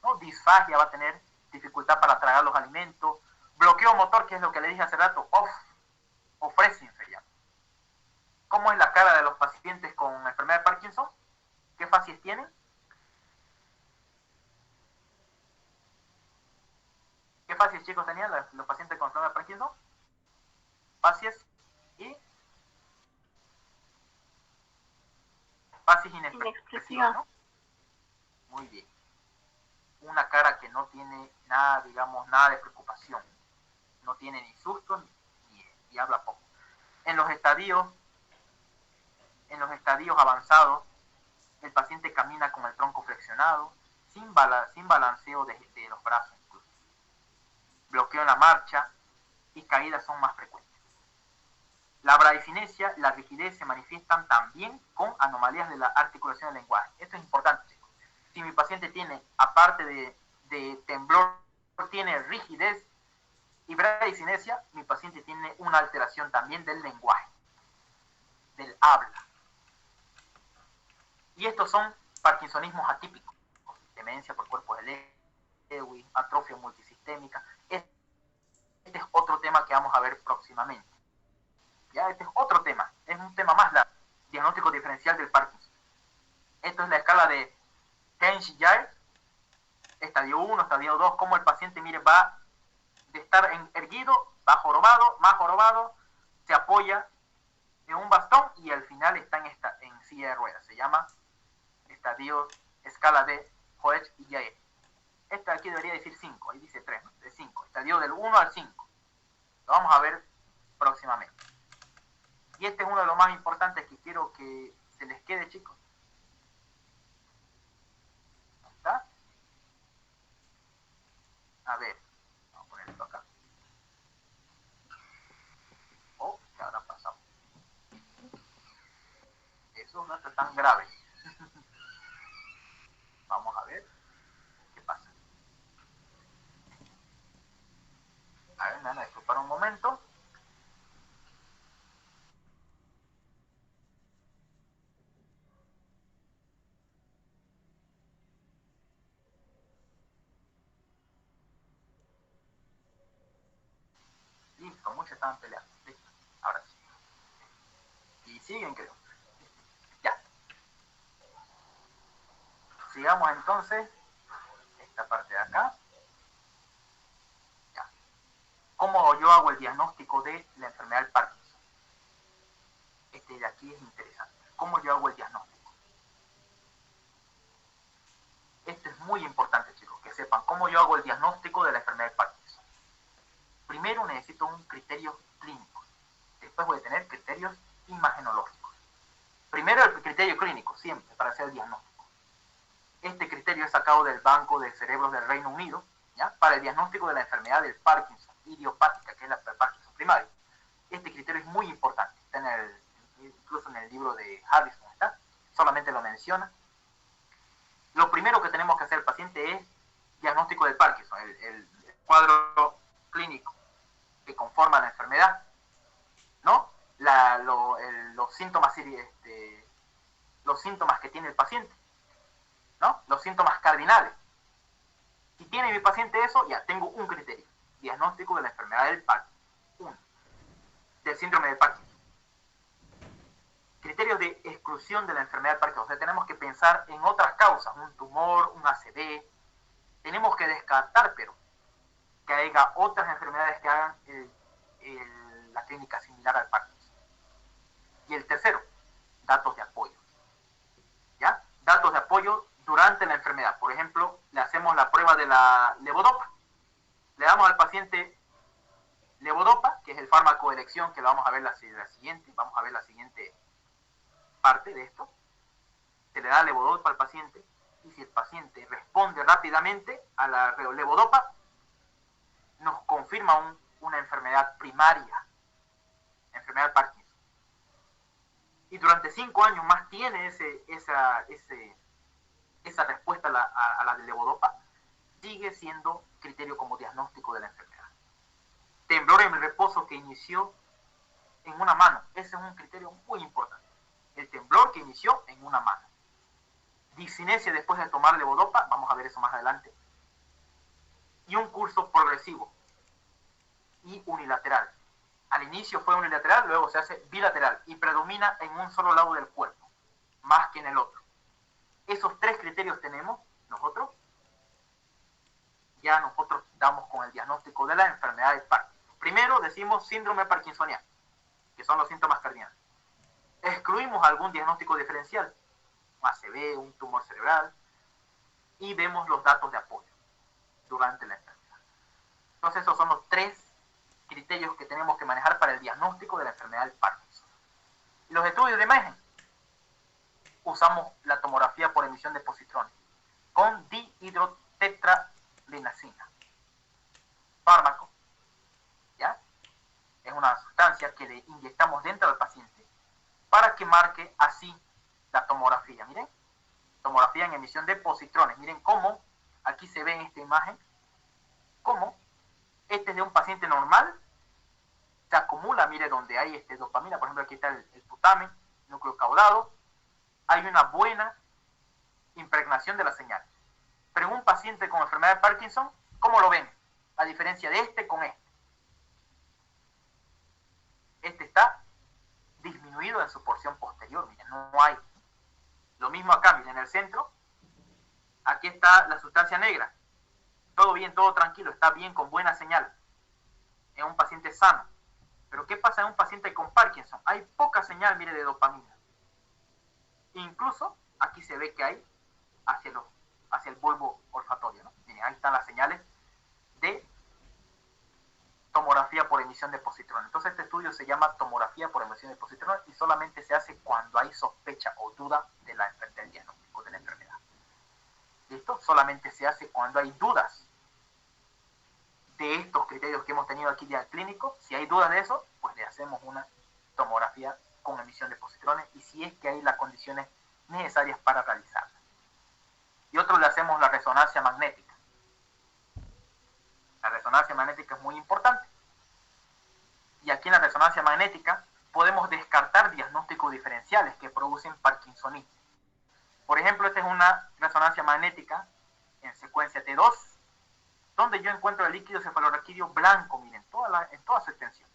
¿no? Disfagia, va a tener dificultad para tragar los alimentos, bloqueo motor, que es lo que le dije hace rato, off, o freezing se llama. ¿Cómo es la cara de los pacientes con enfermedad de Parkinson? ¿Qué facies tienen? ¿Qué facies, chicos, tenían los pacientes con enfermedad de Parkinson? Facies inexpresivas, ¿no? Muy bien. Una cara que no tiene nada, digamos, nada de preocupación. No tiene ni susto y habla poco. En los estadios avanzados, el paciente camina con el tronco flexionado, sin balanceo de los brazos incluso. Bloqueo en la marcha y caídas son más frecuentes. La bradicinesia y la rigidez se manifiestan también con anomalías de la articulación del lenguaje. Esto es importante, chicos. Si mi paciente tiene, aparte de temblor, tiene rigidez y bradicinesia, mi paciente tiene una alteración también del lenguaje, del habla. Y estos son parkinsonismos atípicos, demencia por cuerpos eléctricos, atrofia multisistémica. Este es otro tema que vamos a ver próximamente. ¿Ya? Este es otro tema, es un tema más largo. Diagnóstico diferencial del Parkinson. Esto es la escala de Hensch-Jair, estadio 1, estadio 2, como el paciente, mire, va de estar erguido, va jorobado, más jorobado, se apoya en un bastón y al final está en silla de ruedas. Se llama estadio, escala de Hoech y Jair. Esta aquí debería decir 5, ahí dice 3, ¿no? De 5, estadio del 1 al 5. Lo vamos a ver próximamente. Y este es uno de los más importantes que quiero que se les quede, chicos. ¿Está? A ver, vamos a poner esto acá. Oh, ¿qué habrá pasado? Eso no está tan grave. Vamos a ver qué pasa. A ver, me van a disculpar un momento. Listo, muchos estaban peleando. Listo, ahora sí. Y siguen, creo. Ya. Sigamos entonces esta parte de acá. Ya. ¿Cómo yo hago el diagnóstico de la enfermedad del Parkinson? Este de aquí es interesante. ¿Cómo yo hago el diagnóstico? Esto es muy importante, chicos, que sepan cómo yo hago el diagnóstico de la enfermedad del Parkinson. Primero necesito un criterio clínico. Después voy a tener criterios imagenológicos. Primero el criterio clínico, siempre, para hacer el diagnóstico. Este criterio es sacado del Banco de Cerebros del Reino Unido, ¿ya? Para el diagnóstico de la enfermedad del Parkinson, idiopática, que es la Parkinson primaria. Este criterio es muy importante. Está incluso en el libro de Harrison, ¿está? Solamente lo menciona. Lo primero que tenemos que hacer al paciente es diagnóstico del Parkinson, el cuadro clínico que conforma la enfermedad, ¿no? Los síntomas que tiene el paciente, ¿no? Los síntomas cardinales. Si tiene mi paciente eso, ya tengo un criterio. Diagnóstico de la enfermedad del Parkinson. 1. Del síndrome del Parkinson. Criterios de exclusión de la enfermedad del Parkinson. O sea, tenemos que pensar en otras causas, un tumor, un ACV. Tenemos que descartar, pero que haya otras enfermedades que hagan la clínica similar al Parkinson. Y el tercero, datos de apoyo. ¿Ya? Datos de apoyo durante la enfermedad. Por ejemplo, le hacemos la prueba de la levodopa. Le damos al paciente levodopa, que es el fármaco de elección, que lo vamos a ver la siguiente. Vamos a ver la siguiente parte de esto. Se le da levodopa al paciente y si el paciente responde rápidamente a la levodopa, nos confirma una enfermedad primaria, enfermedad Parkinson. Y durante 5 años más tiene esa respuesta a la de levodopa, sigue siendo criterio como diagnóstico de la enfermedad. Temblor en el reposo que inició en una mano, ese es un criterio muy importante. El temblor que inició en una mano. Discinesia después de tomar levodopa, vamos a ver eso más adelante. Y un curso progresivo y unilateral. Al inicio fue unilateral, luego se hace bilateral y predomina en un solo lado del cuerpo, más que en el otro. Esos 3 criterios tenemos nosotros. Ya nosotros damos con el diagnóstico de la enfermedad de Parkinson. Primero decimos síndrome parkinsoniano, que son los síntomas cardinales. Excluimos algún diagnóstico diferencial, un ACV, un tumor cerebral, y vemos los datos de apoyo durante la enfermedad. Entonces esos son los 3 criterios que tenemos que manejar para el diagnóstico de la enfermedad del Parkinson. Y los estudios de imagen, usamos la tomografía por emisión de positrones con dihidrotetralinacina, fármaco, ¿ya? Es una sustancia que le inyectamos dentro del paciente para que marque así la tomografía. Miren, tomografía en emisión de positrones. Miren cómo aquí se ve en esta imagen cómo este es de un paciente normal, se acumula, mire, donde hay dopamina, por ejemplo, aquí está el putamen, núcleo caudado, hay una buena impregnación de la señal. Pero en un un paciente con enfermedad de Parkinson, ¿cómo lo ven? A diferencia de este con este. Este está disminuido en su porción posterior, miren, no hay. Lo mismo acá, miren, en el centro, aquí está la sustancia negra. Todo bien, todo tranquilo, está bien, con buena señal. En un paciente sano. Pero ¿qué pasa en un paciente con Parkinson? Hay poca señal, mire, de dopamina. Incluso aquí se ve que hay hacia el bulbo olfatorio, ¿no? Miren, ahí están las señales de tomografía por emisión de positrón. Entonces este estudio se llama tomografía por emisión de positrón y solamente se hace cuando hay sospecha o duda del diagnóstico de la enfermedad. ¿Listo? Solamente se hace cuando hay dudas de estos criterios que hemos tenido aquí de clínico. Si hay dudas de eso, pues le hacemos una tomografía con emisión de positrones y si es que hay las condiciones necesarias para realizarla. Y otro le hacemos la resonancia magnética. La resonancia magnética es muy importante. Y aquí en la resonancia magnética podemos descartar diagnósticos diferenciales que producen parkinsonismo. Por ejemplo, esta es una resonancia magnética en secuencia T2, donde yo encuentro el líquido cefalorraquídeo blanco, miren, en toda su extensión.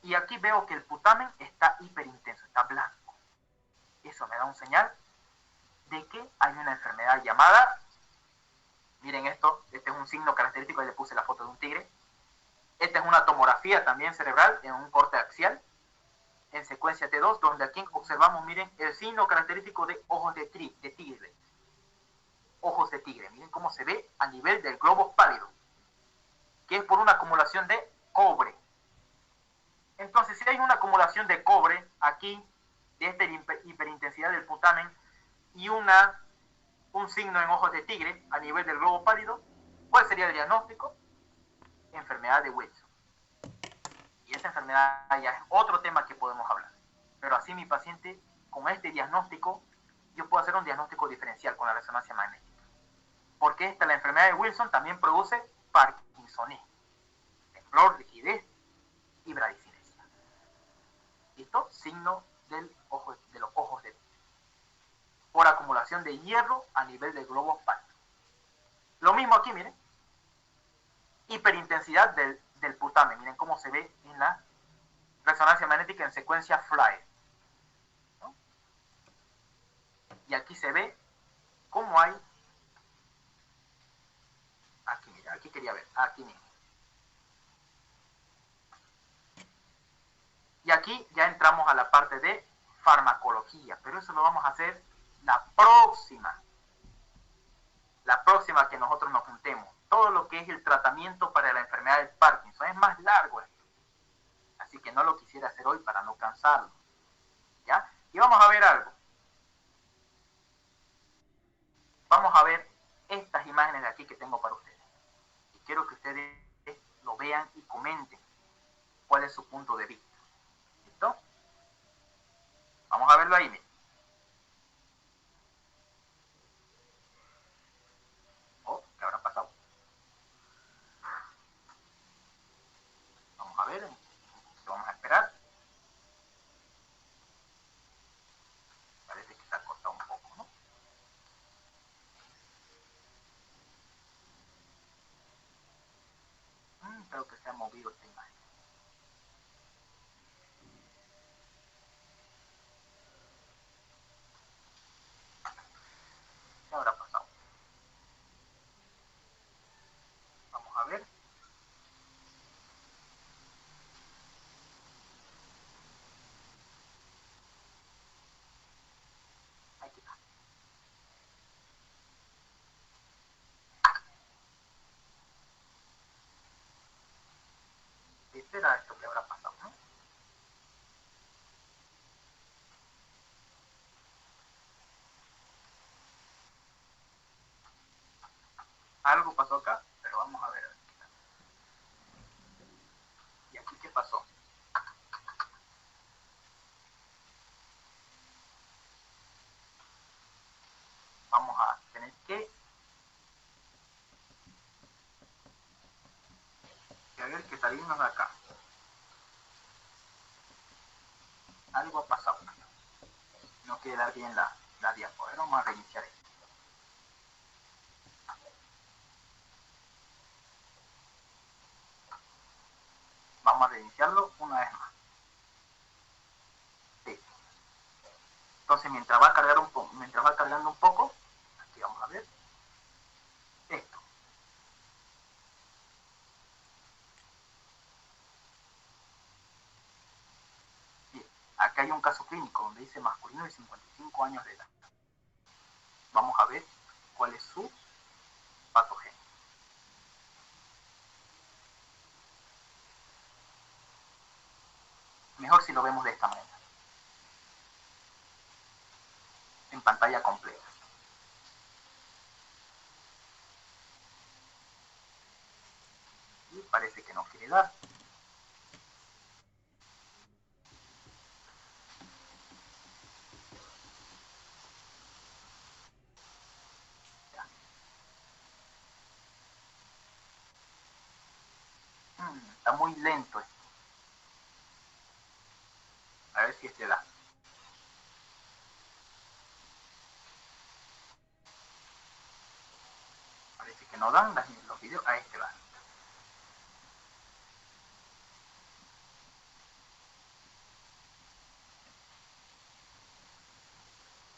Y aquí veo que el putamen está hiperintenso, está blanco. Eso me da un señal de que hay una enfermedad llamada, miren esto, este es un signo característico, ahí le puse la foto de un tigre. Esta es una tomografía también cerebral en un corte axial, en secuencia T2, donde aquí observamos, miren, el signo característico de ojos de tigre. Ojos de tigre, miren cómo se ve a nivel del globo pálido, que es por una acumulación de cobre. Entonces, si hay una acumulación de cobre aquí, de esta hiperintensidad del putamen, y un signo en ojos de tigre a nivel del globo pálido, ¿cuál sería el diagnóstico? Enfermedad de Wilson. Y esa enfermedad ya es otro tema que podemos hablar. Pero así mi paciente, con este diagnóstico, yo puedo hacer un diagnóstico diferencial con la resonancia magnética. Porque la enfermedad de Wilson también produce parkinsonismo, temblor, rigidez y bradicinesia. ¿Listo? Signo de los ojos de tigre. Por acumulación de hierro a nivel del globo pálido. Lo mismo aquí, miren. Hiperintensidad del putamen. Miren cómo se ve en la resonancia magnética en secuencia FLAE. ¿No? Y aquí se ve cómo hay... Aquí, mira, aquí quería ver. Aquí mismo. Y aquí ya entramos a la parte de farmacología. Pero eso lo vamos a hacer la próxima que nosotros nos juntemos. Todo lo que es el tratamiento para la enfermedad del Parkinson. Es más largo esto. Así que no lo quisiera hacer hoy para no cansarlo. ¿Ya? Y vamos a ver algo. Vamos a ver estas imágenes de aquí que tengo para ustedes. Y quiero que ustedes lo vean y comenten cuál es su punto de vista. ¿Listo? Vamos a verlo ahí, miren. Oh, ¿qué habrá pasado? Vamos a ver. Vamos a esperar. Parece que se ha cortado un poco, ¿no? Creo que se ha movido esta imagen. ¿Qué habrá pasado? Vamos a ver. Aquí está. ¿Qué será esto que habrá pasado, no? Algo pasó acá, pero vamos a ver. ¿Y aquí qué pasó? Vamos a tener que ver que salirnos de acá. Algo ha pasado. No quiere dar bien la diapositiva. Vamos a reiniciar esto. Vamos a reiniciarlo una vez más. Sí. Entonces, mientras va cargando un poco, aquí vamos a ver esto. Bien, acá hay un caso clínico donde dice masculino de 55 años de edad. Vamos a ver cuál es su patogenia. Mejor si lo vemos de esta manera, en pantalla completa. Y parece que no quiere dar. Está muy lento esto. A ver si este da. Parece que no dan los videos. A este va.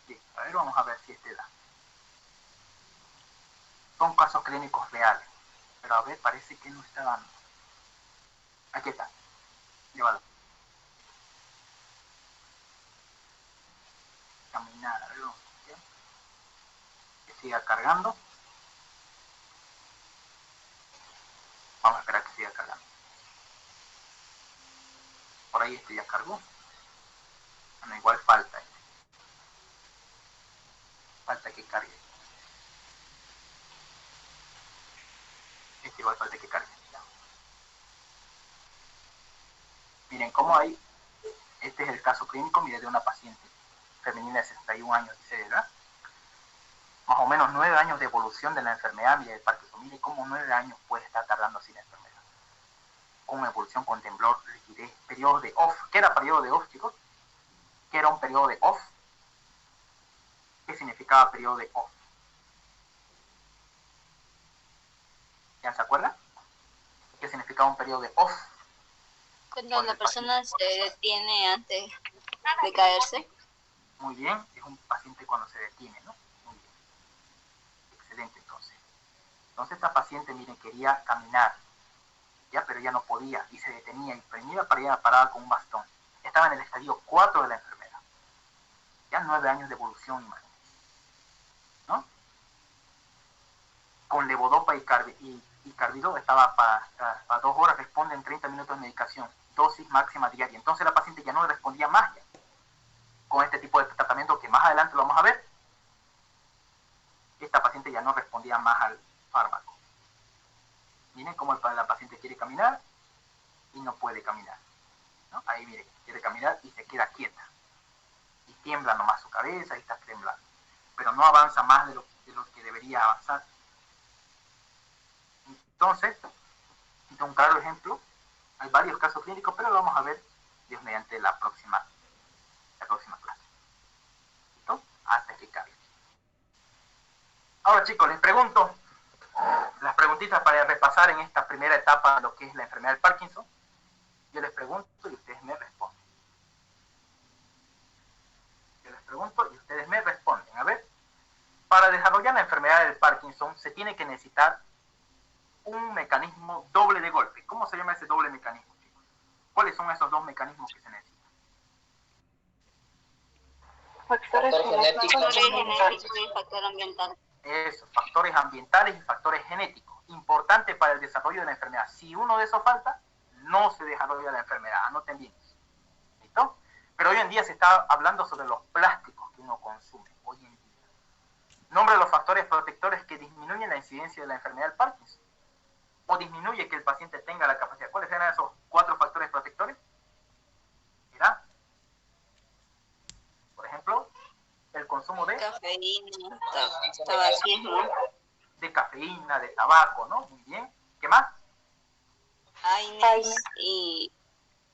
Bien, a ver, vamos a ver si este da. Son casos clínicos reales. Pero a ver, parece que no está dando. Aquí está. Llévalo. Caminar, a ver, que siga cargando. Vamos a esperar que siga cargando. Por ahí este ya cargó. Bueno, igual falta este. Falta que cargue. Este igual falta que cargue. Ya. Miren cómo hay. Este es el caso clínico, mire, de una paciente femenina de 61 años, dice, ¿verdad? Más o menos 9 años de evolución de la enfermedad, mire, de Parkinson. Mire cómo 9 años puede estar tardando así la enfermedad. Con una evolución con temblor, rigidez, periodo de off. ¿Qué era periodo de off, chicos? ¿Qué era un periodo de off? ¿Qué significaba periodo de off? ¿Ya se acuerdan? ¿Qué significaba un periodo de off? Cuando la persona se detiene antes de caerse. Muy bien, es un paciente cuando se detiene, ¿no? Muy bien. Excelente, entonces. Entonces esta paciente, miren, quería caminar, ya, pero ya no podía, y se detenía, y primera parada con un bastón. Estaba en el estadio 4 de la enfermedad. Ya 9 años de evolución, imagínense, ¿no? Con levodopa y carbido estaba para 2 horas, responde en 30 minutos de medicación, dosis máxima diaria. Entonces la paciente ya no respondía más ya, con este tipo de tratamiento que más adelante lo vamos a ver. Esta paciente ya no respondía más al fármaco. Miren cómo la paciente quiere caminar y no puede caminar, ¿no? Ahí miren, quiere caminar y se queda quieta. Y tiembla nomás su cabeza y está temblando. Pero no avanza más de lo que debería avanzar. Entonces, un claro ejemplo, hay varios casos clínicos, pero lo vamos a ver, Dios mediante, la próxima clase. ¿Listo? Hasta que cargue. Ahora, chicos, les pregunto, las preguntitas para repasar en esta primera etapa de lo que es la enfermedad del Parkinson. Yo les pregunto y ustedes me responden. Yo les pregunto y ustedes me responden. A ver, para desarrollar la enfermedad del Parkinson se tiene que necesitar un mecanismo doble de golpe. ¿Cómo se llama ese doble mecanismo, chicos? ¿Cuáles son esos dos mecanismos que se necesitan? Factores Factores genéticos. genéticos y factor ambiental. Esos, factores ambientales y factores genéticos. Importante para el desarrollo de la enfermedad. Si uno de esos falta, no se desarrolla la enfermedad. Anoten bien. ¿Listo? Pero hoy en día se está hablando sobre los plásticos que uno consume. Hoy en día. Nombre los factores protectores que disminuyen la incidencia de la enfermedad del Parkinson. O disminuye que el paciente tenga la capacidad. ¿Cuáles eran esos 4 factores protectores? Era, por ejemplo, el consumo de Cafeína, tabaquismo, de cafeína, de tabaco, ¿no? Muy bien. ¿Qué más? AINES y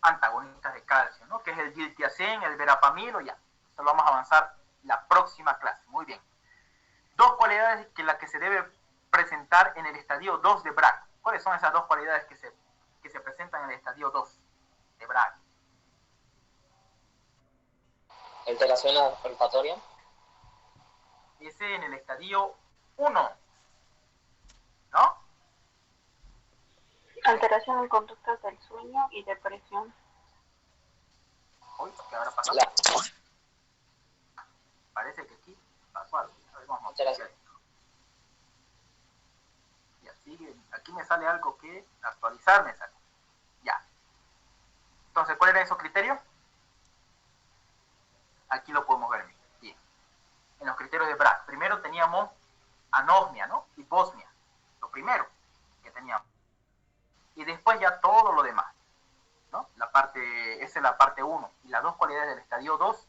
Antagonistas de calcio, ¿no? Que es el diltiazem, el verapamil o ya. Eso lo vamos a avanzar la próxima clase. Muy bien. 2 cualidades que la que se debe presentar en el estadio 2 de BRAC. ¿Cuáles son esas 2 cualidades que se que se presentan en el estadio 2 de Bragg? Alteración olfatoria. Ese en el estadio 1, ¿no? Alteración en conductas del sueño y depresión. Uy, ¿qué habrá pasado? Parece que aquí pasó algo. A ver, vamos a Alteración. ver. Y así, aquí me sale algo que actualizar me sale. Ya. Entonces, ¿cuál era esos criterios? Aquí lo podemos ver. Bien. En los criterios de Bragg, primero teníamos anosmia, ¿no? Hiposmia. Lo primero que teníamos. Y después ya todo lo demás, ¿no? Esa es la parte 1. Y las dos cualidades del estadio 2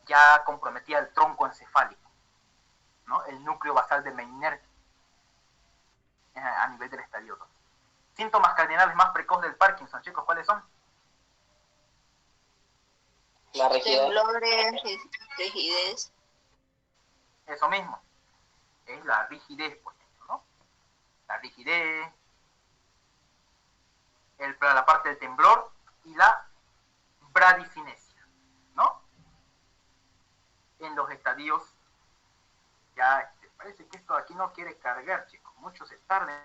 ya comprometía el tronco encefálico, ¿no? El núcleo basal de Meissner a nivel del estadio 2. Síntomas cardinales más precoces del Parkinson, chicos, ¿cuáles son? La rigidez. Temblores, rigidez. Eso mismo. Es la rigidez, por ejemplo, ¿no? La rigidez, la parte del temblor y la bradicinesia, ¿no? En los estadios, ya parece que esto aquí no quiere cargar, chicos. Muchos se tardan